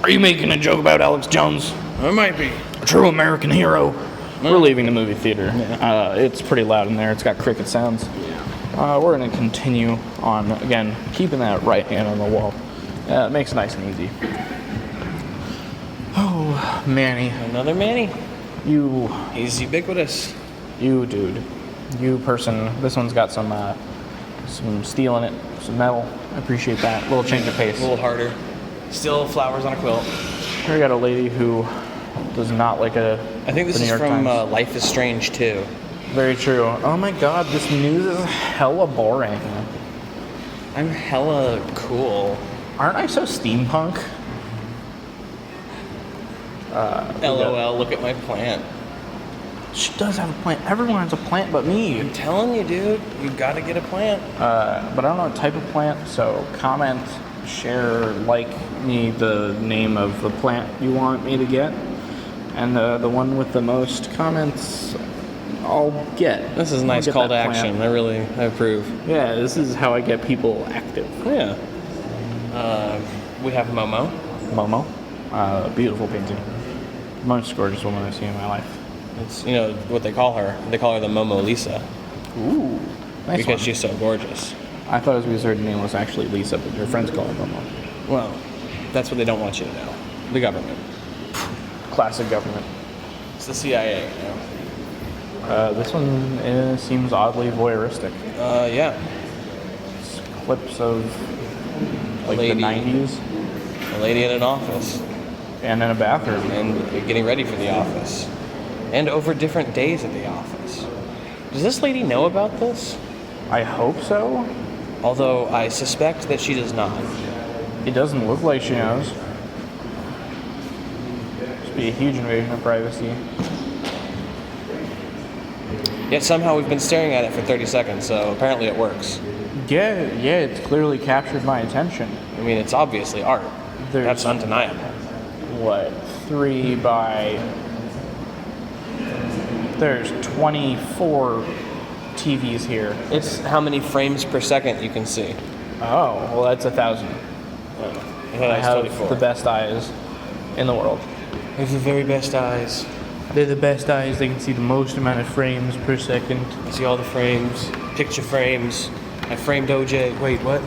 Are you making a joke about Alex Jones? It might be. A true American hero. We're leaving the movie theater. It's pretty loud in there. It's got cricket sounds. We're going to continue on, again, keeping that right hand on the wall. It makes it nice and easy. Oh, Manny. Another Manny. You He's ubiquitous. dude. You person. This one's got some steel in it, some metal. I appreciate that. A little change of pace. A little harder. Still flowers on a quilt. Here we got a lady who does not like I think this the New is York from Times. Life is Strange too. Very true. Oh my god, this news is hella boring. I'm hella cool. Aren't I so steampunk? LOL, look at my plant. She does have a plant. Everyone has a plant but me. I'm telling you, dude, you gotta get a plant. But I don't know what type of plant, so comment, share, like me the name of the plant you want me to get. And the one with the most comments, I'll get. This is a I'll nice get call to that action. plant. I approve. Yeah, this is how I get people active. Yeah. We have Momo. Momo, beautiful painting. Most gorgeous woman I've seen in my life. It's what they call her. They call her the Momo Lisa Ooh, nice because one. she's so gorgeous. I thought it was because her name was actually Lisa, but your friends call her Momo. Well, that's what they don't want you to know. The government. Classic government. It's the CIA. This one seems oddly voyeuristic. Yeah. It's clips of like lady. the 90s A lady in an office and in a bathroom. and getting ready for the office, and over different days at the office. Does this lady know about this? I hope so. Although I suspect that she does not. It doesn't look like she knows. Must be a huge invasion of privacy. Yet somehow we've been staring at it for 30 seconds, so apparently it works. Yeah, it's clearly captured my attention. I mean, it's obviously art. That's undeniable. What, 3 by... There's 24 TVs here. It's how many frames per second you can see. Oh, well, that's 1,000. I have 24. the best eyes in the world. Those are the very best eyes. They're the best eyes. They can see the most amount of frames per second. I see all the frames, picture frames. I framed OJ. Wait, what?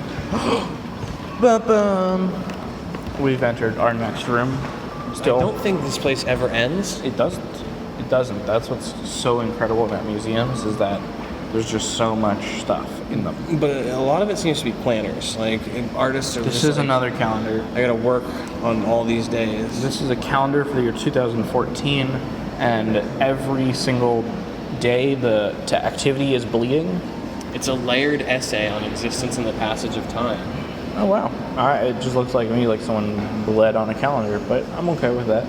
We've entered our next room. Still, I don't think this place ever ends. it doesn't. It doesn't. That's what's so incredible about museums is that there's just so much stuff in them. But a lot of it seems to be planners. Like artists are This just is like, another calendar. I gotta work on all these days. This is a calendar for the year 2014, and every single day the activity is bleeding. It's a layered essay on existence and the passage of time. Oh wow! It just looks like me, like someone bled on a calendar, but I'm okay with that.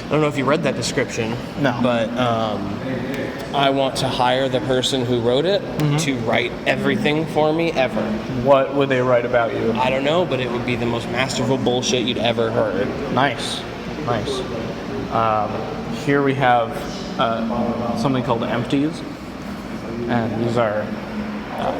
I don't know if you read that description. No. But I want to hire the person who wrote it to write everything for me ever. What would they write about you? I don't know, but it would be the most masterful bullshit you'd ever heard. Nice. Here we have something called empties, and these are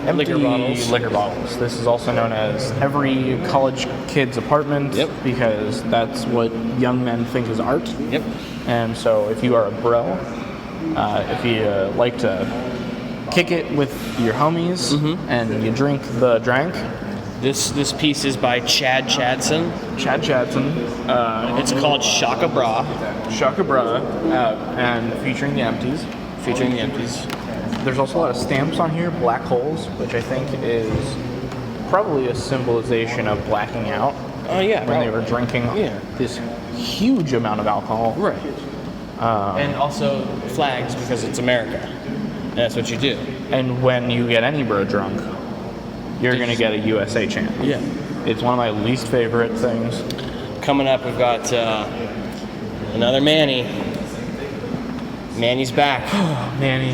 empty liquor bottles. This is also known as every college kid's apartment. Yep. Because that's what young men think is art. Yep. And so if you are a bro, if you like to kick it with your homies and you drink the drank. This piece is by Chad Chadson. Chad Chadson. It's called Shaka Bra. Shaka Bra, and featuring the empties. Featuring the empties. There's also a lot of stamps on here, black holes, which I think is probably a symbolization of blacking out. Oh yeah. When they were drinking this huge amount of alcohol. Right. And also flags because it's America. And that's what you do. And when you get any bro drunk, you're going to get a USA chant. Yeah. It's one of my least favorite things. Coming up, we've got another Manny. Manny's back. Manny.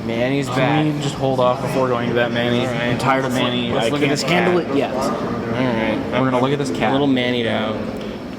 Manny's Can back. we just hold off before going to that Manny? All right. I'm tired of Manny. Let's I look at can't this handle cat. it yet. All right. We're going to look at this A cat. little Manny'd out.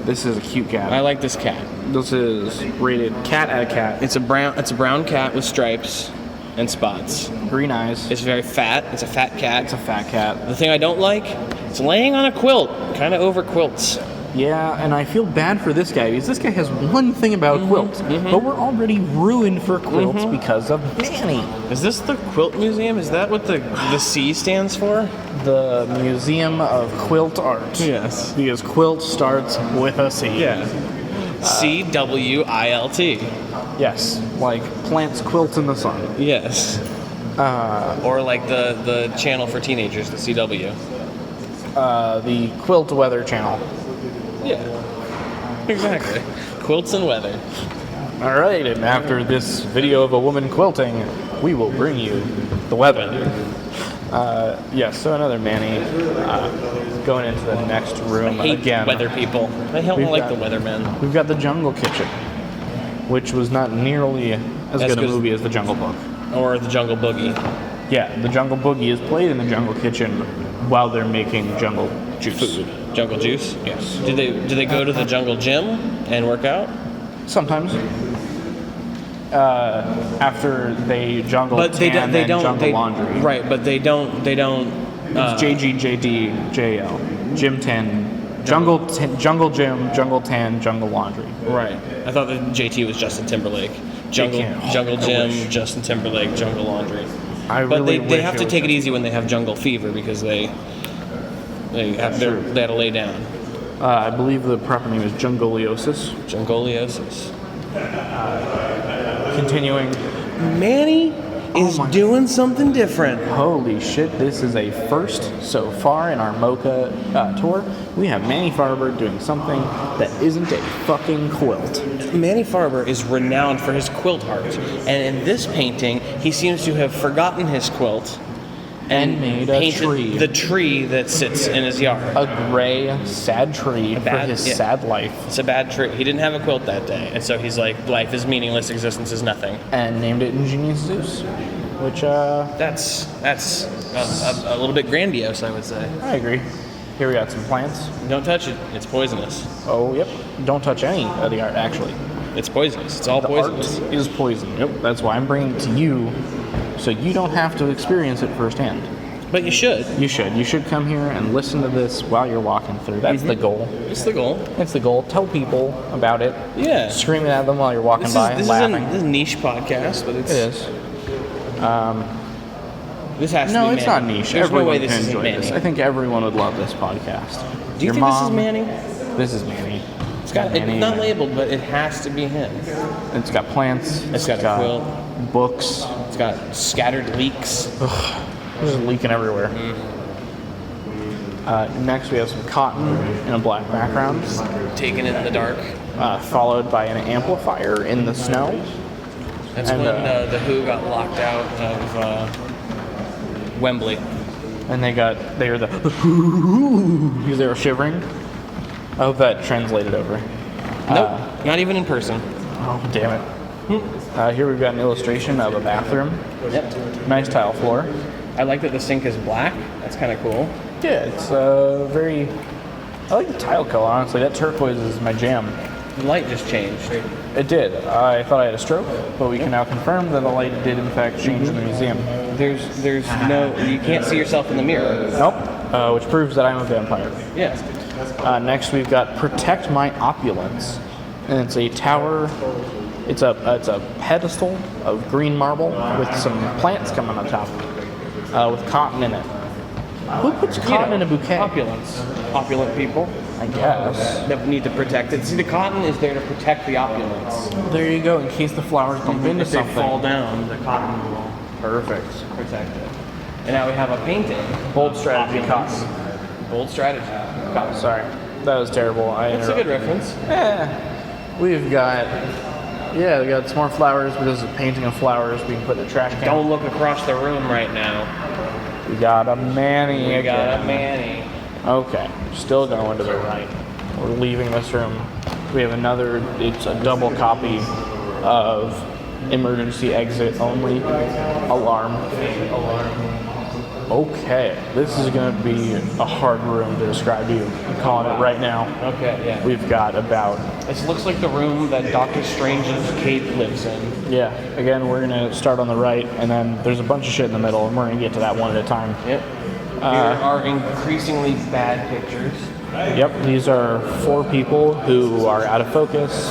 This is a cute cat. I like this cat. This is rated cat at a cat. It's a brown cat with stripes and spots. Green eyes. It's very fat. It's a fat cat. It's a fat cat. The thing I don't like, it's laying on a quilt. Kind of over quilts. Yeah, and I feel bad for this guy because this guy has one thing about quilts, but we're already ruined for quilts because of Manny. Is this the quilt museum? Is that what the C stands for? The Museum of Quilt Art. Yes. Because quilt starts with a C. Yeah. CWILT. Yes, like plants quilt in the sun. Yes. Or like the channel for teenagers, the CW. The Quilt Weather Channel. Yeah. Exactly. Quilts and weather. All right, and after this video of a woman quilting, we will bring you the weather. Yes, so another Manny. Going into the next room I hate again. weather people. I don't We've like got- the weathermen. We've got the Jungle Kitchen, which was not nearly as good a good as- movie as the Jungle Book. Or the Jungle Boogie. Yeah, the Jungle Boogie is played in the Jungle Kitchen while they're making jungle juice. Food. Jungle juice? Yes. Do they go to the jungle gym and work out? Sometimes. After they jungle But they tan don't. and jungle laundry. Right, but they don't. It's JGJDJL. Gym tan. Jungle gym, jungle tan, jungle laundry. Right. I thought that JT was Justin Timberlake. Jungle I gym, wish. Justin Timberlake, jungle laundry. I But really they wish have to was take it him. easy when they have jungle fever because they have to lay down. I believe the proper name is Jungleosis. Jungleosis. Continuing. Manny is my- doing something different. Holy shit, this is a first so far in our MOCA tour. We have Manny Farber doing something that isn't a fucking quilt. Manny Farber is renowned for his quilt art, and in this painting, he seems to have forgotten his quilt And made a painted tree. the tree that sits in his yard. A gray, sad tree for bad- his yeah. sad life. It's a bad tree. He didn't have a quilt that day, and so he's like, life is meaningless, existence is nothing. And named it Ingenious Zeus. Which, That's a little bit grandiose, I would say. I agree. Here we got some plants. Don't touch it. It's poisonous. Oh, yep. Don't touch any of the art, actually. It's poisonous. It's all The poisonous. art is poison. Yep. That's why I'm bringing it to you, so you don't have to experience it firsthand. But you should. You should. You should come here and listen to this while you're walking through. That's the goal. It's the goal. That's the goal. Tell people about it. Yeah. Scream it at them while you're walking This by, is laughing. a niche podcast, but it's... It is. This has to No, be it's Manny. not niche. There's Everyone no way this can isn't enjoy Manny. this. I think everyone would love this podcast. Do you Your think this is mom- Manny? This is Manny. It's got Manny. it's not labeled, but it has to be him. It's got plants. It's got a quilt. Books. It's got scattered leaks. There's leaking everywhere. Next, we have some cotton in a black background, Taken in the dark. followed by an amplifier in the snow. That's And, when the Who got locked out of Wembley. And they were the because they were shivering. I hope that translated over. Nope, not even in person. Oh, damn it. Here we've got an illustration of a bathroom. Yep. Nice tile floor. I like that the sink is black. That's kind of cool. Yeah, it's very... I like the tile color, honestly. That turquoise is my jam. The light just changed. It did. I thought I had a stroke, but we can now confirm that the light did in fact change in the museum. There's no... You can't see yourself in the mirror. Nope. Which proves that I'm a vampire. Yeah. Next, we've got Protect My Opulence. And it's a tower... It's a pedestal of green marble with some plants coming on top. With cotton in it. Who puts cotton in a bouquet? Opulence. Opulent people I guess. that need to protect it. See, the cotton is there to protect the opulence. There you go, in case the flowers bump into If they something. fall down, the cotton will Perfect. protect it. And now we have a painting. Bold strategy, Opulence. cotton. Bold strategy. Oh, sorry. That was terrible. That's a good reference. We've got... Yeah, we got some more flowers, but there's a painting of flowers we can put in a trash can. Don't look across the room right now. We got a Manny. We got a again. Manny. Okay, still going to the right. We're leaving this room. We have another, it's a double copy of emergency exit only. Alarm. Okay, this is going to be a hard room to describe to you. I'm calling it right now. Okay, yeah. We've got about, This looks like the room that Doctor Strange's cape lives in. yeah, again, we're going to start on the right, and then there's a bunch of shit in the middle, and we're going to get to that one at a time. Yep. Here are increasingly bad pictures. Yep, these are 4 people who are out of focus.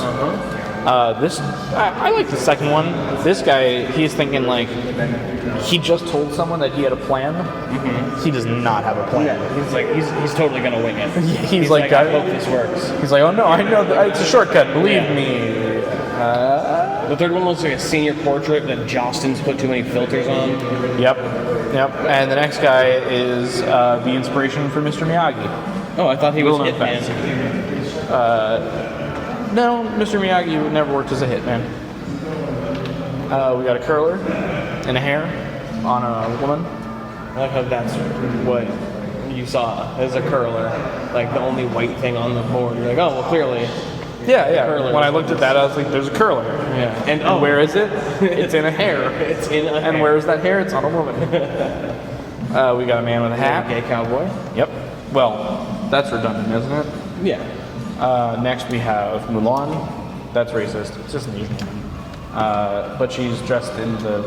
I like the second one. This guy, he's thinking like, he just told someone that he had a plan. He does not have a plan. He's like, he's totally gonna wing it. He's like, I hope this works. He's like, oh no, I know, it's a shortcut, believe me. The third one looks like a senior portrait that Jostin's put too many filters on. Yep. And the next guy is the inspiration for Mr. Miyagi. Oh, I thought he was Little known Hitman. No, Mr. Miyagi never worked as a hitman. We got a curler and a hair on a woman. I like how that's what you saw as a curler. Like the only white thing on the board. You're like, oh, well, clearly. Yeah. curler. When I looked at that, I was like, there's a curler. Yeah. And where is it? It's in a hair. It's in a And hair. where's that hair? It's on a woman. We got a man with a hat. Gay cowboy? Yep. Well, that's redundant, isn't it? Yeah. Next we have Mulan. That's racist. It's just an Asian woman. But she's dressed in the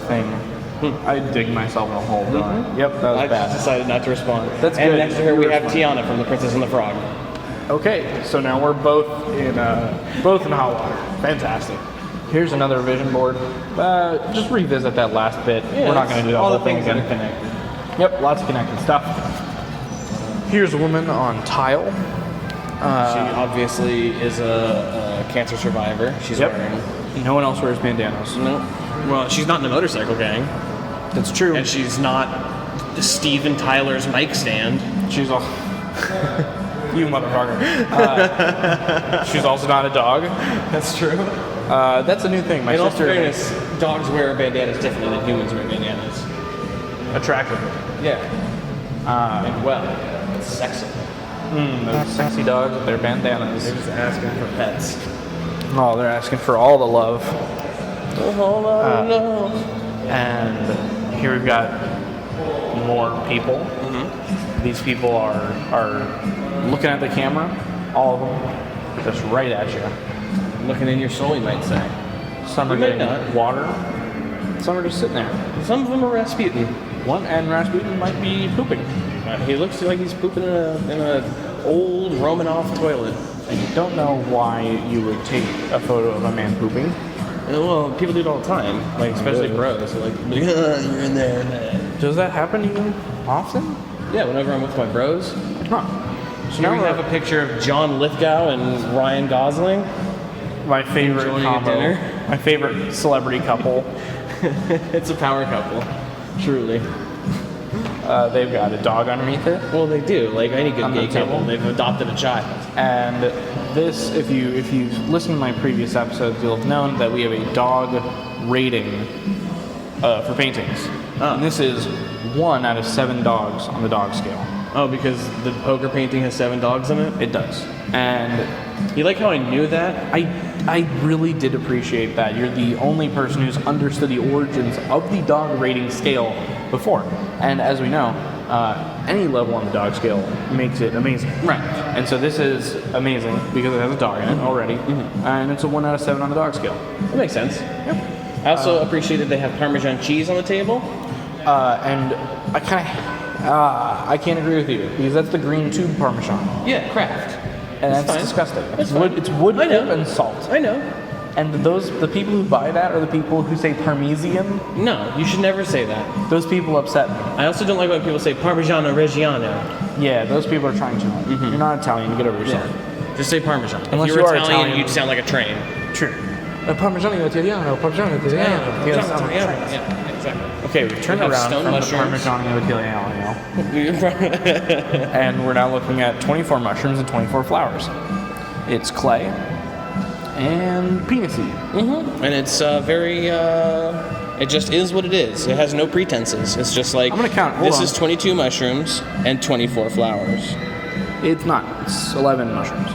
thing. I dig myself in a hole, don't I? Yep, that was I bad. just decided not to respond. That's and good. next to her we You have respond. Tiana from The Princess and the Frog. Okay, so now we're both in hot water. Fantastic. Here's another vision board. Just revisit that last bit. We're not going to do that all whole the thing things that again. are connected. Yep, lots of connected stuff. Here's a woman on tile. She obviously is a cancer survivor. She's wearing. No one else wears bandanas. No. Well, she's not in a motorcycle gang. That's true. And she's not Steven Tyler's mic stand. She's all. You motherfucker. She's also not a dog. That's true. That's a new thing. My In all sister. fairness, dogs wear bandanas differently than humans wear bandanas. Attractive. Yeah. And well, it's sexy. Those sexy dogs with their bandanas. They're just asking for pets. Oh, they're asking for all the love. No. And here we've got more people. These people are looking at the camera, all of them, just right at you. looking in your soul, you might say. Some are You might getting not. water. Some are just sitting there. Some of them are Rasputin. And Rasputin might be pooping. He looks like he's pooping in a old Romanov toilet. I don't know why you would take a photo of a man pooping. Well, people do it all the time, like especially bros. They're like, you're in there. Does that happen to you often? Yeah, whenever I'm with my bros. Huh. So now we have a picture of John Lithgow and Ryan Gosling. My favorite Enjoying a combo. dinner. My favorite celebrity couple. It's a power couple, truly. They've got a dog underneath it. Well, they do. Like any good On the gay couple, table. they've adopted a child. And this, if you've listened to my previous episodes, you'll have known that we have a dog rating for paintings. Oh. And this is 1 out of 7 dogs on the dog scale. Oh, because the poker painting has 7 dogs in it? It does. And You like how I knew that? I really did appreciate that. You're the only person who's understood the origins of the dog rating scale before. And as we know, any level on the dog scale makes it amazing. Right. And so this is amazing because it has a dog in it already. And it's a 1 out of 7 on the dog scale. That makes sense. Yep. I also appreciate that they have Parmesan cheese on the table. And I can't agree with you because that's the green tube Parmesan. Yeah, Kraft. And It's that's fine. disgusting. That's It's wood I know. dip and salt. I know. And the people who buy that are the people who say Parmesan. No, you should never say that. Those people upset me. I also don't like when people say Parmigiano Reggiano. Yeah, those people are trying too hard. You're not Italian, you get over yourself. Just say Parmesan. Unless if you you were are Italian, Italian. you'd sound like a train. True. Parmigiano Italiano, Parmigiano Italiano. You gotta sound like Yeah, trains. exactly. Okay, we turned We have around stone from mushrooms. the Parmigiano Italiano, and we're now looking at 24 mushrooms and 24 flowers. It's clay and peanut seed. And it's very, it just is what it is. It has no pretenses. It's just like, I'm gonna count. Hold this on. is 22 mushrooms and 24 flowers. It's not. It's 11 mushrooms.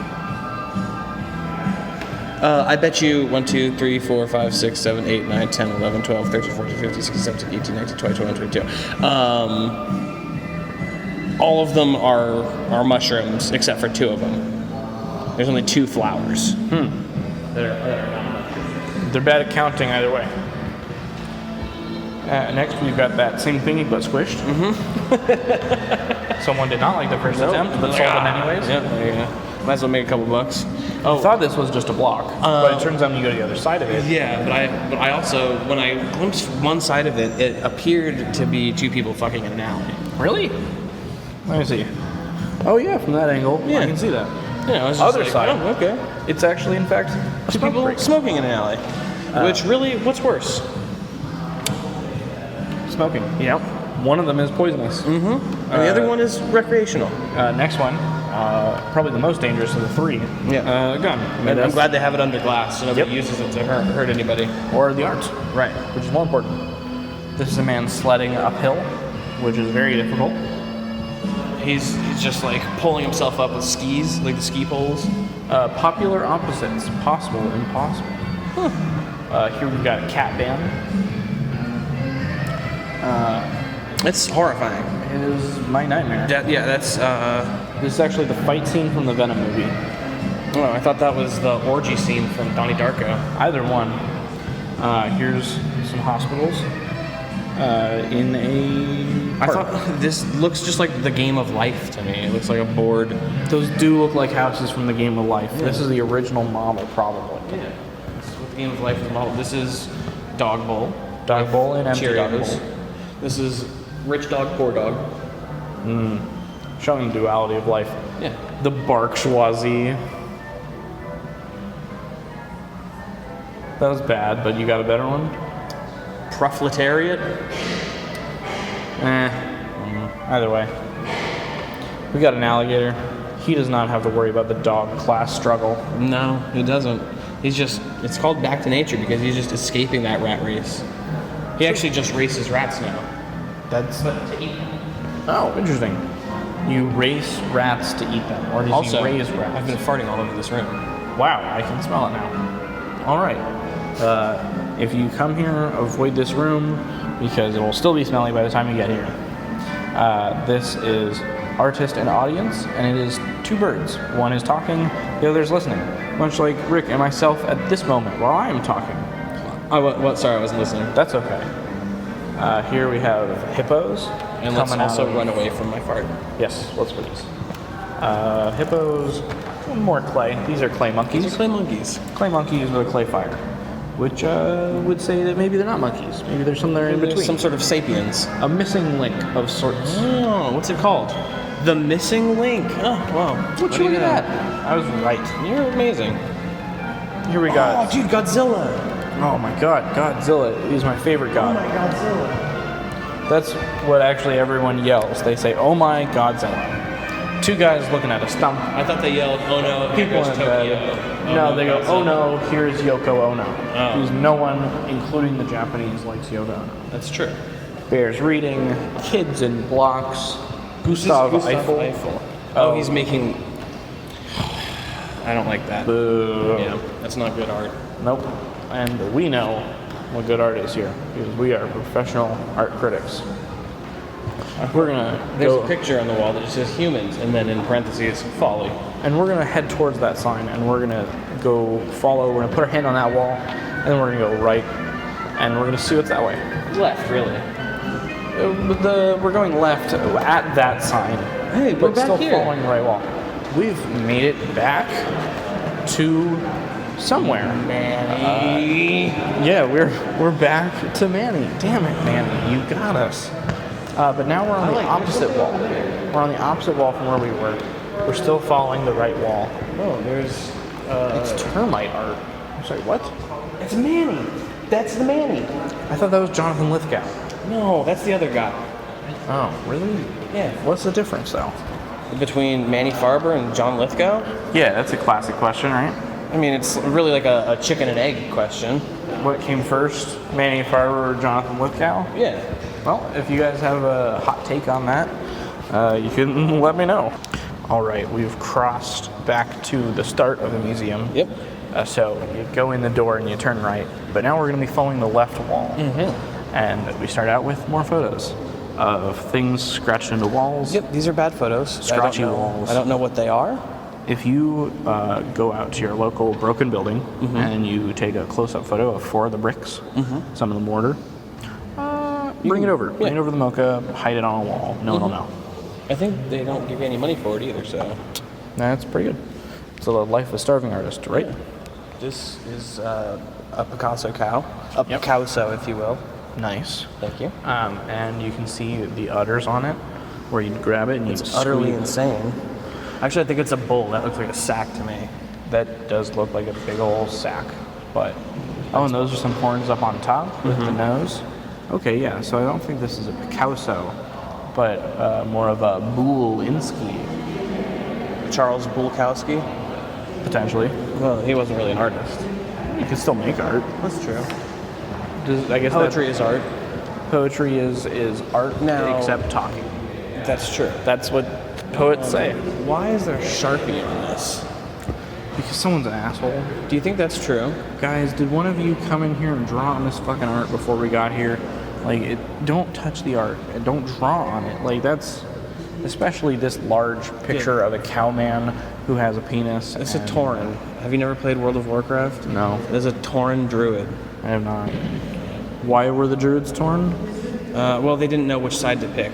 I bet you 1, 2, 3, 4, 5, 6, 7, 8, 9, 10, 11, 12, 13, 14, 15, 16, 17, 18, 19, 20, 21, 22. All of them are mushrooms except for 2 of them. There's only 2 flowers. That are not mushrooms. They're bad at counting either way. Next, we've got that same thingy but squished. Someone did not like the first attempt, but sold them anyways. Yeah, there you go. Might as well make a couple bucks. I thought this was just a block, but it turns out when you go to the other side of it. Yeah, but I also, when I glimpsed one side of it, it appeared to be 2 people fucking in an alley. Really? Let me see. Oh yeah, from that angle, Yeah. I can see that. Yeah, I was just Other like, side. oh, okay. It's actually, in fact, a 2 smoke people break. smoking in an alley. Which really, what's worse? Smoking. Yep. One of them is poisonous. And the other one is recreational. Next one, probably the most dangerous of the 3. Yeah. A gun. And I'm glad they have it under glass so nobody Yep. uses it to hurt anybody. Or the art, Right. which is more important. This is a man sledding uphill, which is very difficult. He's just like pulling himself up with skis, like the ski poles. Popular opposites, possible, impossible. Here we've got a cat band. It's horrifying. It is my nightmare. That's. This is actually the fight scene from the Venom movie. Oh, I thought that was the orgy scene from Donnie Darko. Either one. Here's some hospitals in a I park. thought this looks just like the Game of Life to me. It looks like a board. Those do look like houses from the Game of Life. This is the original model, probably. Yeah. This is what the Game of Life is modeled. This is Dog Bowl. Dog bowl and empty dog Cheerios. bowl. This is Rich Dog, Poor Dog. Showing duality of life. Yeah. The Barkswazi. That was bad, but you got a better one? Profletariat. Either way. We got an alligator. He does not have to worry about the dog class struggle. No, he doesn't. He's just, it's called Back to Nature because he's just escaping that rat race. He actually just races rats now. That's To eat them. oh, interesting. You race rats to eat them, or did Also, you raise rats? I've been farting all over this room. Wow, I can smell it now. All right. If you come here, avoid this room because it will still be smelly by the time you get here. This is artist and audience, and it is 2 birds. One is talking, the other is listening. Much like Rick and myself at this moment while I am talking. What? Sorry, I wasn't listening. That's okay. Here we have hippos. And let's also run away from my fart. Yes, let's please. Hippos, more clay. These are clay monkeys. These are clay monkeys. Clay monkeys with a clay fire, which would say that maybe they're not monkeys. Maybe there's some there in between. Some sort of sapiens. A missing link of sorts. Oh, what's it called? The Missing Link. Oh, wow. Look at that. I was right. You're amazing. Here we go. Oh, dude, Godzilla. Oh my god, Godzilla is my favorite god. Oh my Godzilla. That's what actually everyone yells. They say, "Oh my Godzilla." Two guys looking at a stump. I thought they yelled, "Oh no, here People goes in Tokyo." bed. No, they go, "Oh no, here's Yoko Ono." Oh. Because no one, including the Japanese, likes Yoko Ono. That's true. Bears reading, kids in blocks, Gustav Eiffel. Oh, he's making... I don't like that. Boo. Yeah, that's not good art. Nope. And we know what good art is here because we are professional art critics. We're gonna There's go, a picture on the wall that just says humans, and then in parentheses, folly. and we're gonna head towards that sign, and we're gonna go follow. We're gonna put our hand on that wall, and then we're gonna go right, and we're gonna see what's that way. Left, really. We're going left at that sign. Hey, we're but back still here. following the right wall. We've made it back to somewhere. Manny. Yeah, we're back to Manny. Damn it, Manny, you got us. But now we're on the opposite wall. We're on the opposite wall from where we were. We're still following the right wall. Oh, there's... It's termite art. I'm sorry, what? It's Manny. That's the Manny. I thought that was Jonathan Lithgow. No, that's the other guy. Oh, really? Yeah. What's the difference, though? Between Manny Farber and John Lithgow? Yeah, that's a classic question, right? I mean, it's really like a chicken and egg question. What came first, Manny Farber or Jonathan Lithgow? Yeah. Well, if you guys have a hot take on that, you can let me know. All right, we've crossed back to the start of the museum. Yep. So you go in the door and you turn right, but now we're going to be following the left wall. Mm-hmm. And we start out with more photos of things scratched into walls. Yep, these are bad photos. Scratchy walls. I don't know what they are. If you go out to your local broken building and you take a close-up photo of 4 of the bricks, some of the mortar, bring it over. Bring it over the MOCA, hide it on a wall. No one will know. I think they don't give you any money for it either, so... That's pretty good. It's the life of a starving artist, right? Yeah. This is a Picasso cow. A Picasso, if you will. Nice. Thank you. And you can see the udders on it, where you grab it and It's you utterly squeeze. insane. Actually, I think it's a bull. That looks like a sack to me. That does look like a big old sack, but... Oh, and those are some horns up on top with the nose. Okay, yeah, so I don't think this is a Picasso, but more of a Bulinsky, Charles Bulkowski? potentially. Well, he wasn't really an artist. You can still make art. That's true. I guess Poetry is art. Poetry is art, Now- except talking. That's true. That's what poets say. Why is there Sharpie on this? Because someone's an asshole. Do you think that's true? Guys, did one of you come in here and draw on this fucking art before we got here? Like, don't touch the art and don't draw on it. Like, that's especially this large picture of a cowman who has a penis. It's a and- Tauren. Have you never played World of Warcraft? No, There's a Tauren druid. I have not. Why were the druids torn? Well, they didn't know which side to pick,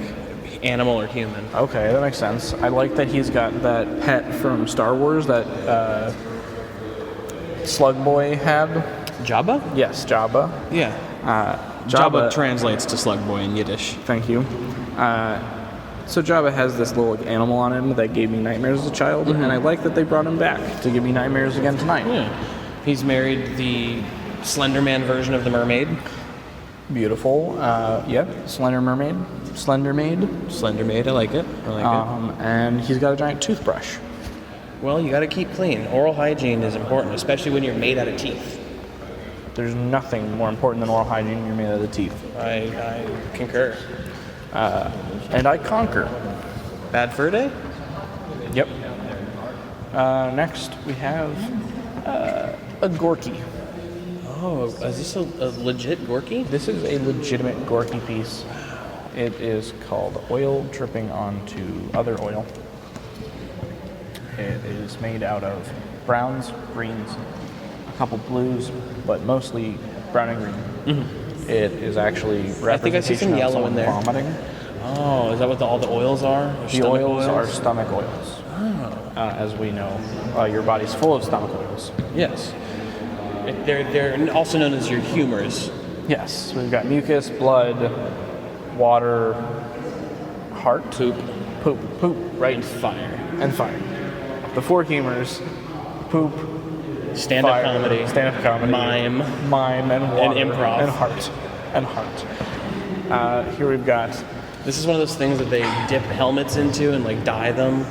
animal or human. Okay, that makes sense. I like that he's got that pet from Star Wars that Slug Boy had. Jabba? Yes, Jabba. Yeah. Jabba translates to slug boy in Yiddish. Thank you. So Jabba has this little animal on him that gave me nightmares as a child, and I like that they brought him back to give me nightmares again tonight. Yeah. He's married the Slender Man version of the mermaid. Beautiful. Yep. Slender Mermaid. Slender Maid. Slender Maid, I like it. I like And he's got a giant toothbrush. it. Well, you got to keep clean. Oral hygiene is important, especially when you're made out of teeth. There's nothing more important than oral hygiene when you're made out of teeth. I concur. And I conquer. Bad fur day? Yep. Next, we have a Gorky. Oh, is this a legit Gorky? This is a legitimate Gorky piece. It is called Oil Dripping Onto Other Oil. It is made out of browns, greens, a couple blues, but mostly brown and green. Mm-hmm. It is actually representation I think I see some yellow in there. vomiting. Oh, is that what all the oils are? The oils are stomach oils. Oh. As we know, your body's full of stomach oils. Yes. They're also known as your humors. Yes, we've got mucus, blood, water, heart, poop, right, And fire. and fire. The four humors: poop, Stand-up fire, comedy. stand-up comedy, Mime. and water, And improv. and heart. Here we've got This is one of those things that they dip helmets into and like dye them.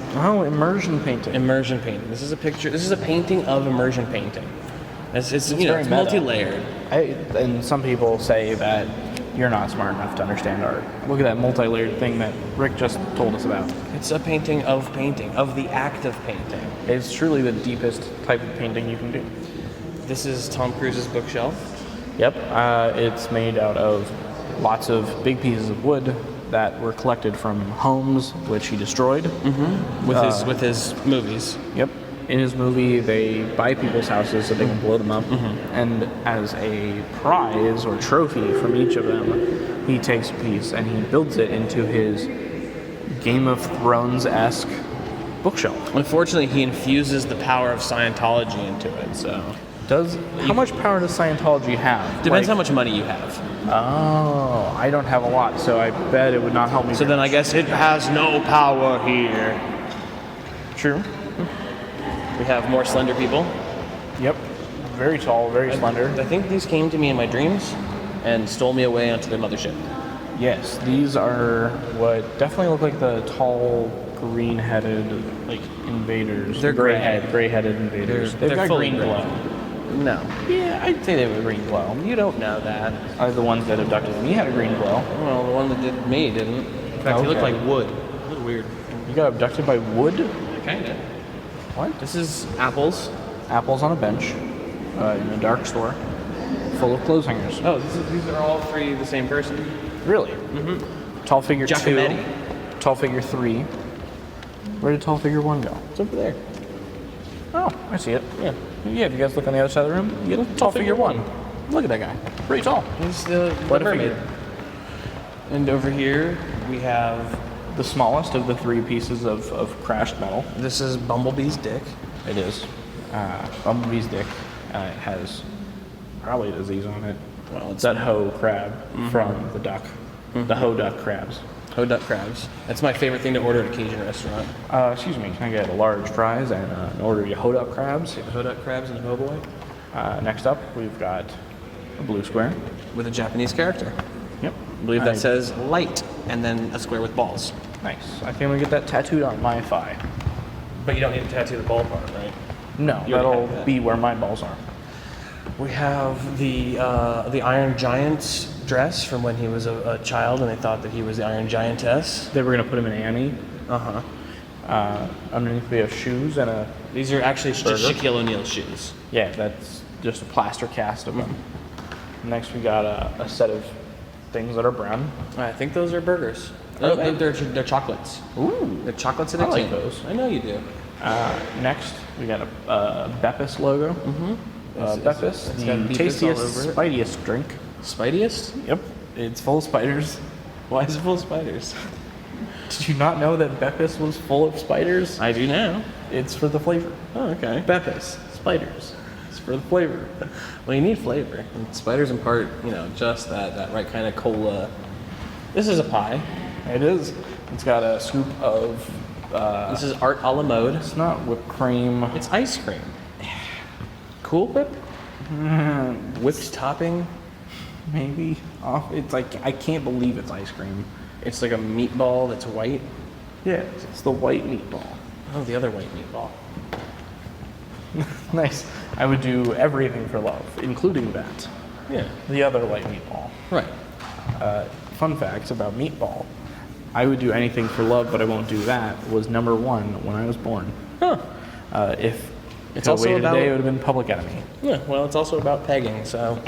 immersion painting. Immersion painting. This is a picture. This is a painting of immersion painting. It's very it's meta. multi-layered. And some people say that you're not smart enough to understand art. Look at that multi-layered thing that Rick just told us about. It's a painting, of the act of painting. It's truly the deepest type of painting you can do. This is Tom Cruise's bookshelf. Yep, it's made out of lots of big pieces of wood that were collected from homes which he destroyed. With his movies. Yep. In his movie, they buy people's houses so they can blow them up, and as a prize or trophy from each of them, he takes a piece and he builds it into his Game of Thrones-esque bookshelf. Unfortunately, he infuses the power of Scientology into it. So How much power does Scientology have? depends how much money you have. Oh, I don't have a lot, so I bet it would not help me. So then I guess it has no power here. True. We have more slender people. Yep. Very tall, very slender. I think these came to me in my dreams and stole me away onto the mothership. Yes, these are what definitely look like the tall, green-headed, like invaders. They're gray-headed invaders. They've got fully green gray. glow. No. Yeah, I'd say they were green glow. You don't know that. Are the ones that abducted me had a green glow. Well, the one that did me didn't. In fact, he looked Okay. like wood. A little weird. You got abducted by wood? Kinda. What? This is apples. Apples on a bench in a dark store full of clothes hangers. Oh, these are all three the same person. Really? Mm-hmm. Tall figure Giacometti. 2. Tall figure 3. Where did tall figure 1 go? It's over there. Oh, I see it. Yeah. Yeah, if you guys look on the other side of the room, you get a tall figure 1. Look at that guy. Pretty tall. He's the Quite a mermaid. figure. And over here we have, The smallest of the 3 pieces of crashed metal. this is Bumblebee's dick. It is. Bumblebee's dick has probably a disease on it. Well, It's that hoe crab from the duck. The hoe duck crabs. Ho duck crabs. That's my favorite thing to order at a Cajun restaurant. Excuse me, can I get a large fries and an order of hoe duck crabs? Ho duck crabs and a ho boy Next up, we've got a blue square. with a Japanese character. Yep. I believe that says light and then a square with balls. Nice. I think I'm gonna get that tattooed on my thigh. But you don't need to tattoo the ball part, right? No, You already that'll have that. be where my balls are. We have the Iron Giant's dress from when he was a child, and they thought that he was the Iron Giantess. They were gonna put him in Annie. Uh-huh. Underneath we have shoes and a These are actually just Burger. Shaquille O'Neal's shoes. yeah, that's just a plaster cast of them. Next we got a set of things that are brown. I think those are burgers. Are No, they? they're chocolates. Ooh. They're chocolates in I a like tin. those. I know you do. Next we got a Beppis logo. Beppis, it's got the Beepus all tastiest, over it. spideyest drink. Spideyest? Yep, it's full of spiders. Why is it full of spiders? Did you not know that Beppis was full of spiders? I do now. It's for the flavor. Oh, okay. Beppis, spiders. It's for the flavor. Well, you need flavor. And spiders impart, just that right kind of cola. This is a pie. It is. It's got a scoop of. This is art a la mode. It's not whipped cream. It's ice cream. Cool Whip? Whipped topping. Maybe off. It's like I can't believe it's ice cream. It's like a meatball that's white. Yeah, it's the white meatball. Oh, the other white meatball. Nice. I would do everything for love, including that. Yeah. The other white meatball. Right. Fun facts about meatball. I would do anything for love, but I won't do that. Was number 1 when I was born. Huh. If It's I also waited about- a day, it would have been Public Enemy. Yeah, well, it's also about pegging, so.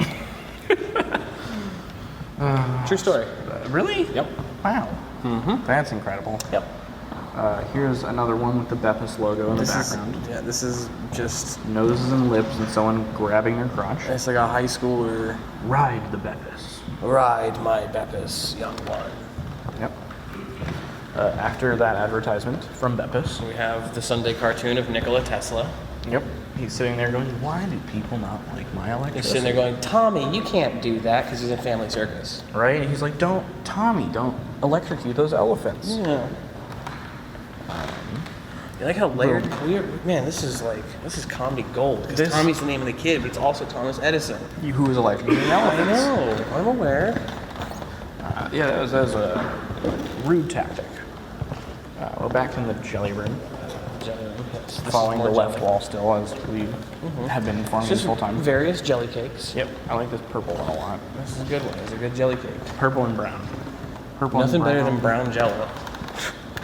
True story. Really? Yep. Wow. Mm-hmm. That's incredible. Yep. Here's another one with the Beppis logo in the background. Yeah, this is just... Noses and lips and someone grabbing their crotch. It's like a high schooler. Ride the Beppis. Ride my Beppis, young one. Yep. After that advertisement from Beppis. We have the Sunday cartoon of Nikola Tesla. Yep. He's sitting there going, why do people not like my electricity? He's sitting there going, Tommy, you can't do that, because he's in Family Circus. Right? And he's like, Tommy, don't electrocute those elephants. Yeah. You like how layered? Man, this is comedy gold. Because Tommy's the name of the kid, but it's also Thomas Edison. Who was electrocuting elephants. I know. I'm aware. Yeah, that was a rude tactic. We're back in the jelly room. Following the left wall still, as we have been informed this whole time. Various jelly cakes. Yep, I like this purple one a lot. This is a good one. It's a good jelly cake. Purple and brown. Nothing better than brown jello.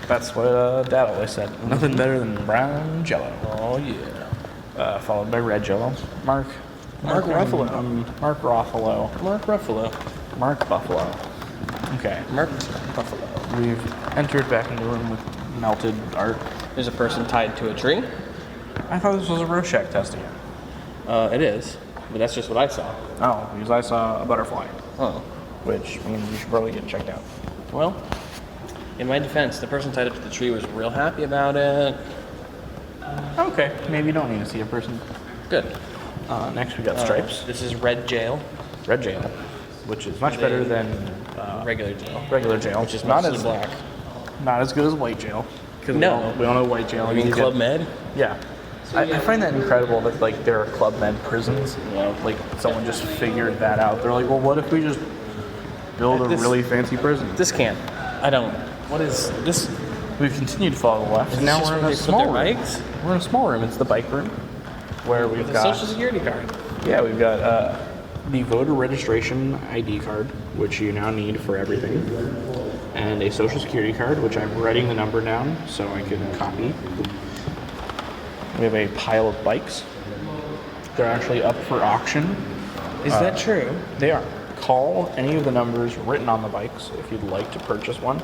That's what Dad always said. Nothing better than brown jello. Oh yeah. Followed by red jello. Mark Ruffalo. Mark Ruffalo. Mark Ruffalo. Mark Buffalo. Okay. Mark Buffalo. We've entered back into the room with melted art. There's a person tied to a tree. I thought this was a Rorschach test again. It is, but that's just what I saw. Oh, because I saw a butterfly. Oh. Which means you should probably get checked out. Well, in my defense, the person tied up to the tree was real happy about it. Okay, maybe you don't need to see a person. Good. Next we got stripes. This is red jail. Red jail, which is much better than Regular jail. regular jail, Which is not mostly as black. not as good as white jail. Because No. we all know white jail. I mean, you Club get- Med? Yeah. I find that incredible that like there are Club Med prisons. You know, like someone just figured that out. They're like, well, what if we just build a really fancy prison? This can't. I don't. What is this? We've continued to follow the left, and now we're in a small room. bikes? We're in a small room. It's the bike room, where we've The got social security card. yeah, we've got the voter registration ID card, which you now need for everything, and a social security card, which I'm writing the number down so I can copy. We have a pile of bikes. They're actually up for auction. Is that true? They are. Call any of the numbers written on the bikes if you'd like to purchase one.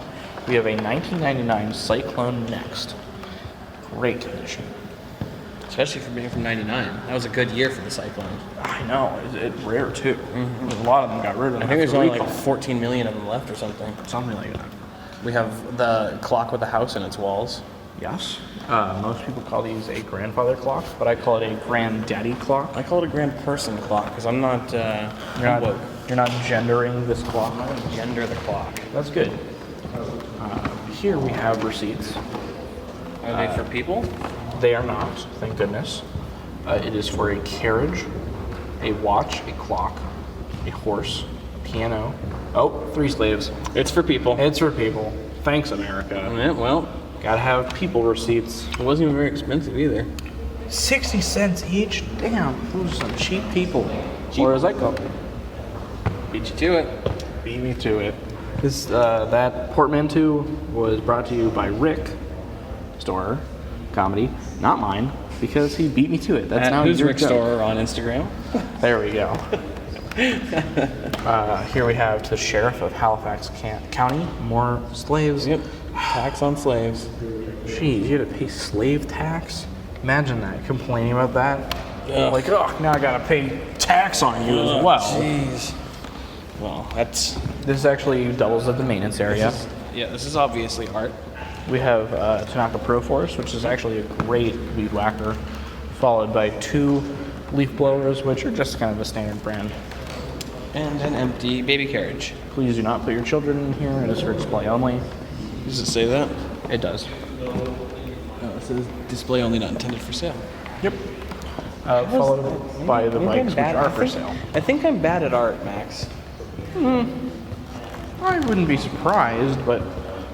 We have a 1999 Cyclone Next. Great condition. Especially for being from '99. That was a good year for the Cyclone. I know. It's rare too. A lot of them got rid of them. I think there's after only like recall. 14 million of them left or something. Something like that. We have the clock with the house in its walls. Yes. Most people call these a grandfather clock, but I call it a granddaddy clock. I call it a grand person clock because I'm not. You're not gendering this clock. I'm not gonna gender the clock. That's good. Here we have receipts. Are they for people? They are not, thank goodness. It is for a carriage, a watch, a clock, a horse, a piano. Oh, 3 slaves. It's for people. It's for people. Thanks, America. Yeah, well, Gotta have people receipts. it wasn't even very expensive either. 60 cents each? Damn, those are some cheap people. Cheap. Or as I call them, Beat you to it. beat me to it. That portmanteau was brought to you by Rick Storer Comedy, not mine, because he beat me to it. That's now Who's your Rick joke. Storer on Instagram? There we go. Here we have the sheriff of Halifax County. More slaves. Yep. Tax on slaves. Jeez, you had to pay slave tax? Imagine that, complaining about that. Ugh. Like, oh, now I gotta pay tax on you as well. Jeez. Well, that's. This actually doubles as the maintenance area. This is obviously art. We have Tanaka Pro Force, which is actually a great weed whacker, followed by 2 leaf blowers, which are just kind of a standard brand. And an empty baby carriage. Please do not put your children in here. It is for display only. Does it say that? It does. No, it says display only, not intended for sale. Yep. Followed by the bikes, which are for sale. I think I'm bad at art, Max. I wouldn't be surprised, but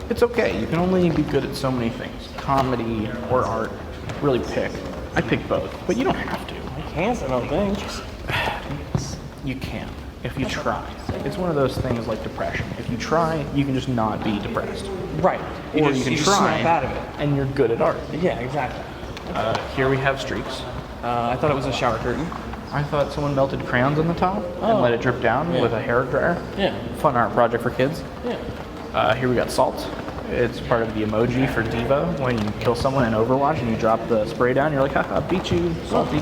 it's okay. You can only be good at so many things. Comedy or art. Really pick. I pick both, but you don't have to. I can't, I don't think. You can, if you try. It's one of those things like depression. If you try, you can just not be depressed. Right. Or you can just try, snap out of it. and you're good at art. Yeah, exactly. Here we have streaks. I thought it was a shower curtain. I thought someone melted crayons on the top and Oh. let it drip down Yeah. with a hair dryer. Yeah. Fun art project for kids. Yeah. Here we got salt. It's part of the emoji for Diva. When you kill someone in Overwatch and you drop the spray down, you're like, haha, beat you, salty.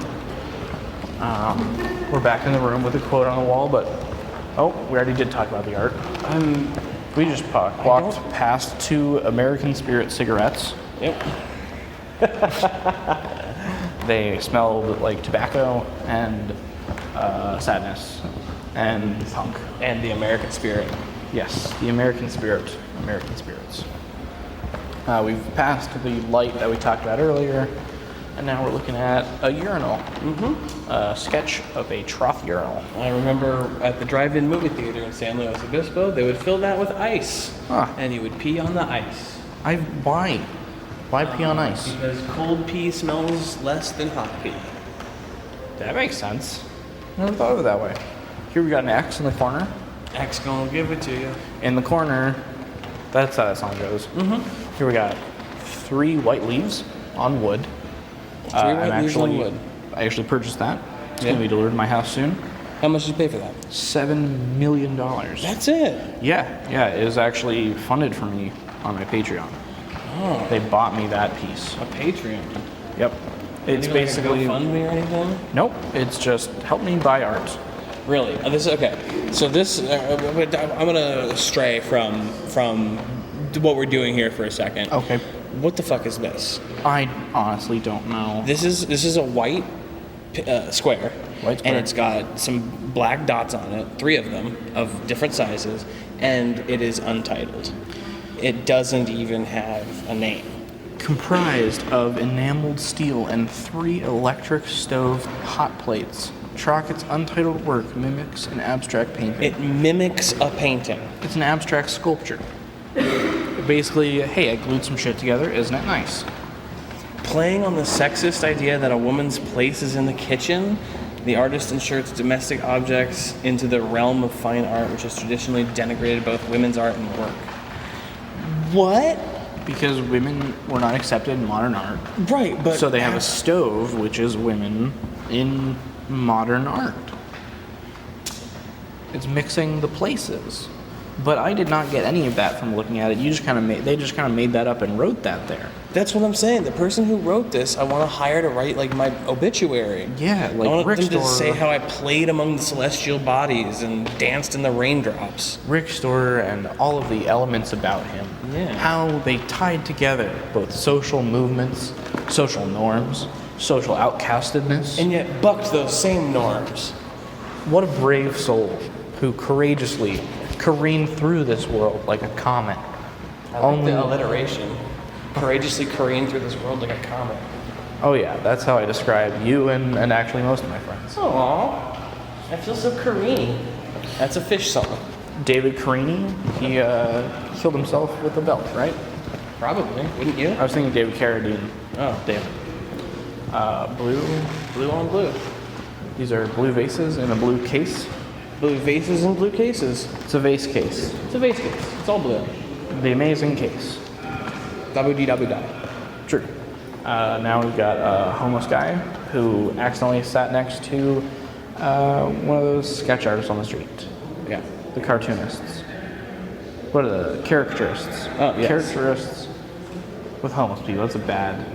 We're back in the room with a quote on the wall, but we already did talk about the art. We just walked past 2 American Spirit cigarettes. Yep. They smelled like tobacco and sadness and punk. And the American Spirit. Yes, the American Spirit. American Spirits. We've passed the light that we talked about earlier, and now we're looking at a urinal. A sketch of a trough urinal. I remember at the drive-in movie theater in San Luis Obispo, they would fill that with ice. And you would pee on the ice. Why? Why pee on ice? Because cold pee smells less than hot pee. That makes sense. Never thought of it that way. Here we got an X in the corner. X gonna give it to you. In the corner, that's how that song goes. Here we got 3 white leaves on wood. 3 white leaves on wood. I actually purchased that. It's going to be delivered to my house soon. How much did you pay for that? $7 million. That's it? Yeah. It was actually funded for me on my Patreon. Oh. They bought me that piece. A Patreon? Yep. It's basically... Like a GoFundMe or anything? Nope. It's just help me buy art. Really? This is okay. So this, I'm gonna stray from what we're doing here for a second. Okay. What the fuck is this? I honestly don't know. This is a white square. White square. And it's got some black dots on it, 3 of them, of different sizes, and it is untitled. It doesn't even have a name. Comprised of enameled steel and 3 electric stove hot plates. Trockett's untitled work mimics an abstract painting. It mimics a painting. It's an abstract sculpture. Basically, hey, I glued some shit together, isn't it nice? Playing on the sexist idea that a woman's place is in the kitchen, the artist inserts domestic objects into the realm of fine art, which has traditionally denigrated both women's art and work. What? Because women were not accepted in modern art. Right, but... So they have a stove, which is women in modern art. It's mixing the places. But I did not get any of that from looking at it. They just kind of made that up and wrote that there. That's what I'm saying. The person who wrote this, I want to hire to write like my obituary. Yeah, like I want Rick them to Storer. say how I played among the celestial bodies and danced in the raindrops. Rick Storer and all of the elements about him. Yeah. How they tied together both social movements, social norms, social outcastedness. And yet bucked those same norms. What a brave soul who courageously careened through this world like a comet. Only the alliteration. Courageously careened through this world like a comet. Oh yeah, that's how I describe you and actually most of my friends. Aww. I feel so careeny. That's a Fish song. David Carini, he killed himself with a belt, right? Probably. Wouldn't you? I was thinking David Carradine. Oh. David. Blue on blue. These are blue vases in a blue case. Blue vases and blue cases. It's a vase case. It's a vase case. It's all blue. The amazing case. WDW. True. Now we've got a homeless guy who accidentally sat next to one of those sketch artists on the street. Yeah. The cartoonists. What are the caricaturists? Oh, yes. Caricaturists with homeless people. That's a bad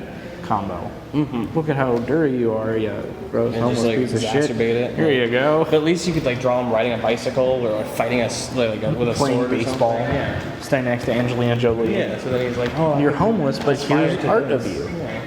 combo. Mm-hmm. Look at how dirty you are, you gross And homeless just, like, piece of shit. exacerbate it. Here you go. But at least you could like draw him riding a bicycle or like, fighting with a Playing sword baseball. or something. Yeah. Standing next to Angelina Jolie. Yeah. So then he's like, oh, You're homeless, but here's art of you. Yeah.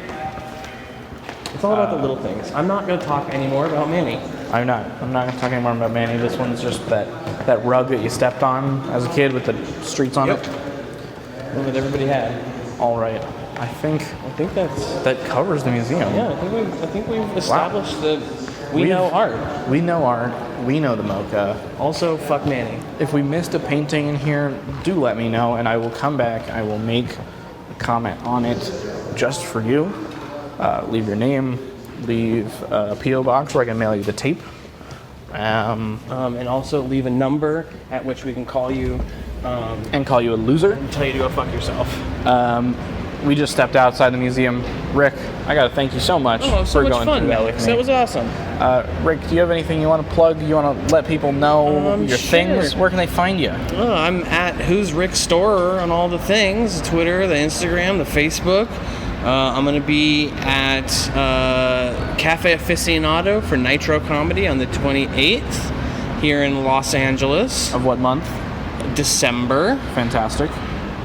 It's all about the little things. I'm not going to talk anymore about Manny. I'm not going to talk anymore about Manny. This one's just that rug that you stepped on as a kid with the streets on it. One that everybody had. All right. I think that covers the museum. Yeah, I think we've established that we know art. We know art. We know the MOCA. Also, fuck Manny. If we missed a painting in here, do let me know, and I will come back. I will make a comment on it just for you. Leave your name. Leave a P.O. box where I can mail you the tape. And also leave a number at which we can call you. And call you a loser. And tell you to go fuck yourself. we just stepped outside the museum. Rick, I got to thank you so much so for much going fun, through that Alex. with me. That was awesome. Rick, do you have anything you want to plug? You want to let people know your things? Where can they find you? Oh, I'm at Who's Rick Store on all the things, the Twitter, the Instagram, the Facebook. I'm going to be at Cafe Aficionado for Nitro Comedy on the 28th here in Los Angeles. Of what month? December. Fantastic.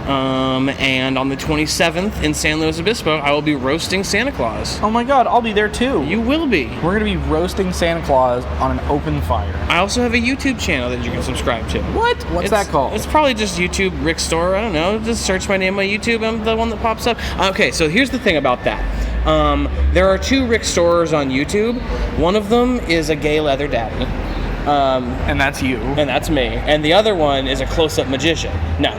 And on the 27th in San Luis Obispo, I will be roasting Santa Claus. Oh my God, I'll be there too. You will be. We're going to be roasting Santa Claus on an open fire. I also have a YouTube channel that you can subscribe to. What? What's that called? It's probably just YouTube Rick Store. I don't know. Just search my name on YouTube. I'm the one that pops up. Okay, so here's the thing about that. There are 2 Rick Stores on YouTube. One of them is a gay leather daddy. And that's you. And that's me. And the other one is a close-up magician. No.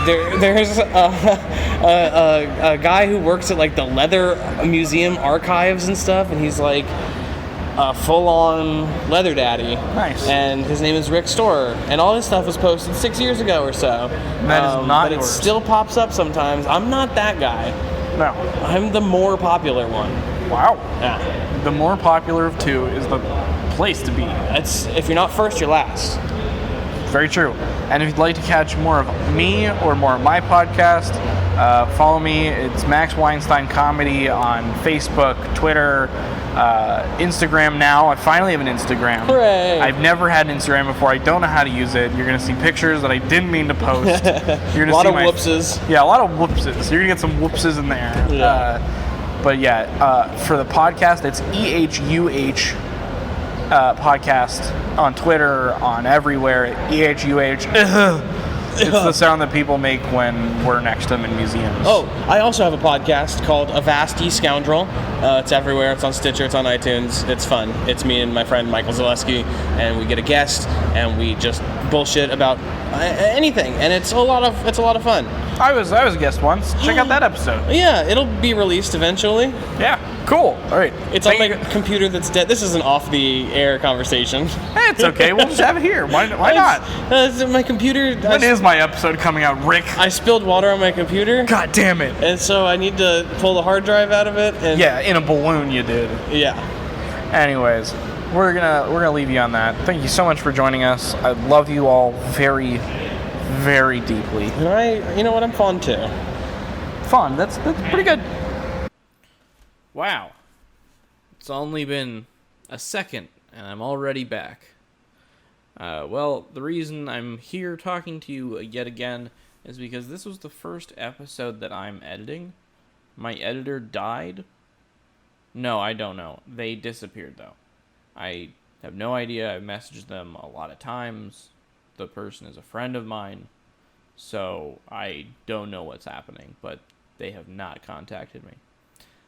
There's a guy who works at, like, the leather museum archives and stuff, and he's, like, a full-on leather daddy. Nice. And his name is Rick Store. And all his stuff was posted 6 years ago or so. That is not But yours. it still pops up sometimes. I'm not that guy. No. I'm the more popular one. Wow. Yeah. The more popular of 2 is the place to be. It's, if you're not first, you're last. Very true. And if you'd like to catch more of me or more of my podcast, follow me. It's Max Weinstein Comedy on Facebook, Twitter, Instagram now. I finally have an Instagram. Hooray! I've never had an Instagram before. I don't know how to use it. You're going to see pictures that I didn't mean to post. You're A lot of whoopses. Yeah, a lot of whoopses. You're going to get some whoopses in there. Yeah. But yeah, for the podcast, it's EHUH podcast on Twitter, on everywhere. EHUH. It's the sound that people make when we're next to them in museums. Oh, I also have a podcast called Avasti Scoundrel. It's everywhere. It's on Stitcher. It's on iTunes. It's fun. It's me and my friend Michael Zaleski, and we get a guest, and we just bullshit about anything, and it's a lot of fun. I was a guest once. Check out that episode. Yeah, it'll be released eventually. Yeah, cool. All right. It's on my computer that's dead. This is an off-the-air conversation. Hey, it's okay. We'll just have it here. Why not? My computer... When is my episode coming out, Rick? I spilled water on my computer. God damn it. And so I need to pull the hard drive out of it. And Yeah, in a balloon you did. Yeah. Anyways, we're gonna leave you on that. Thank you so much for joining us. I love you all very, very deeply. And you know what? I'm fun too. Fun. That's pretty good. Wow. It's only been a second, and I'm already back. Well, the reason I'm here talking to you yet again is because this was the first episode that I'm editing. My editor died. No, I don't know. They disappeared, though. I have no idea. I've messaged them a lot of times. The person is a friend of mine, so I don't know what's happening, but they have not contacted me.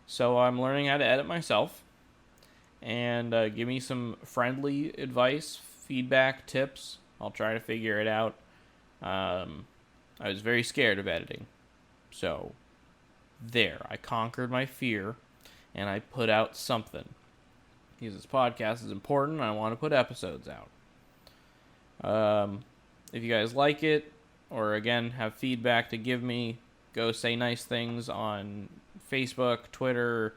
So I'm learning how to edit myself, and give me some friendly advice, feedback, tips. I'll try to figure it out. I was very scared of editing, so there, I conquered my fear, and I put out something. Because this podcast is important, and I want to put episodes out. If you guys like it, or again, have feedback to give me, go say nice things on Facebook, Twitter,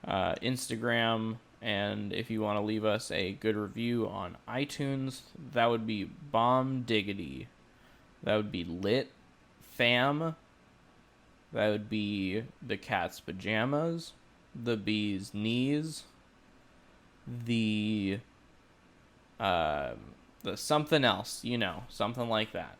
Instagram, and if you want to leave us a good review on iTunes, that would be bomb diggity. That would be lit fam. That would be the cat's pajamas, the bee's knees, the something else, something like that.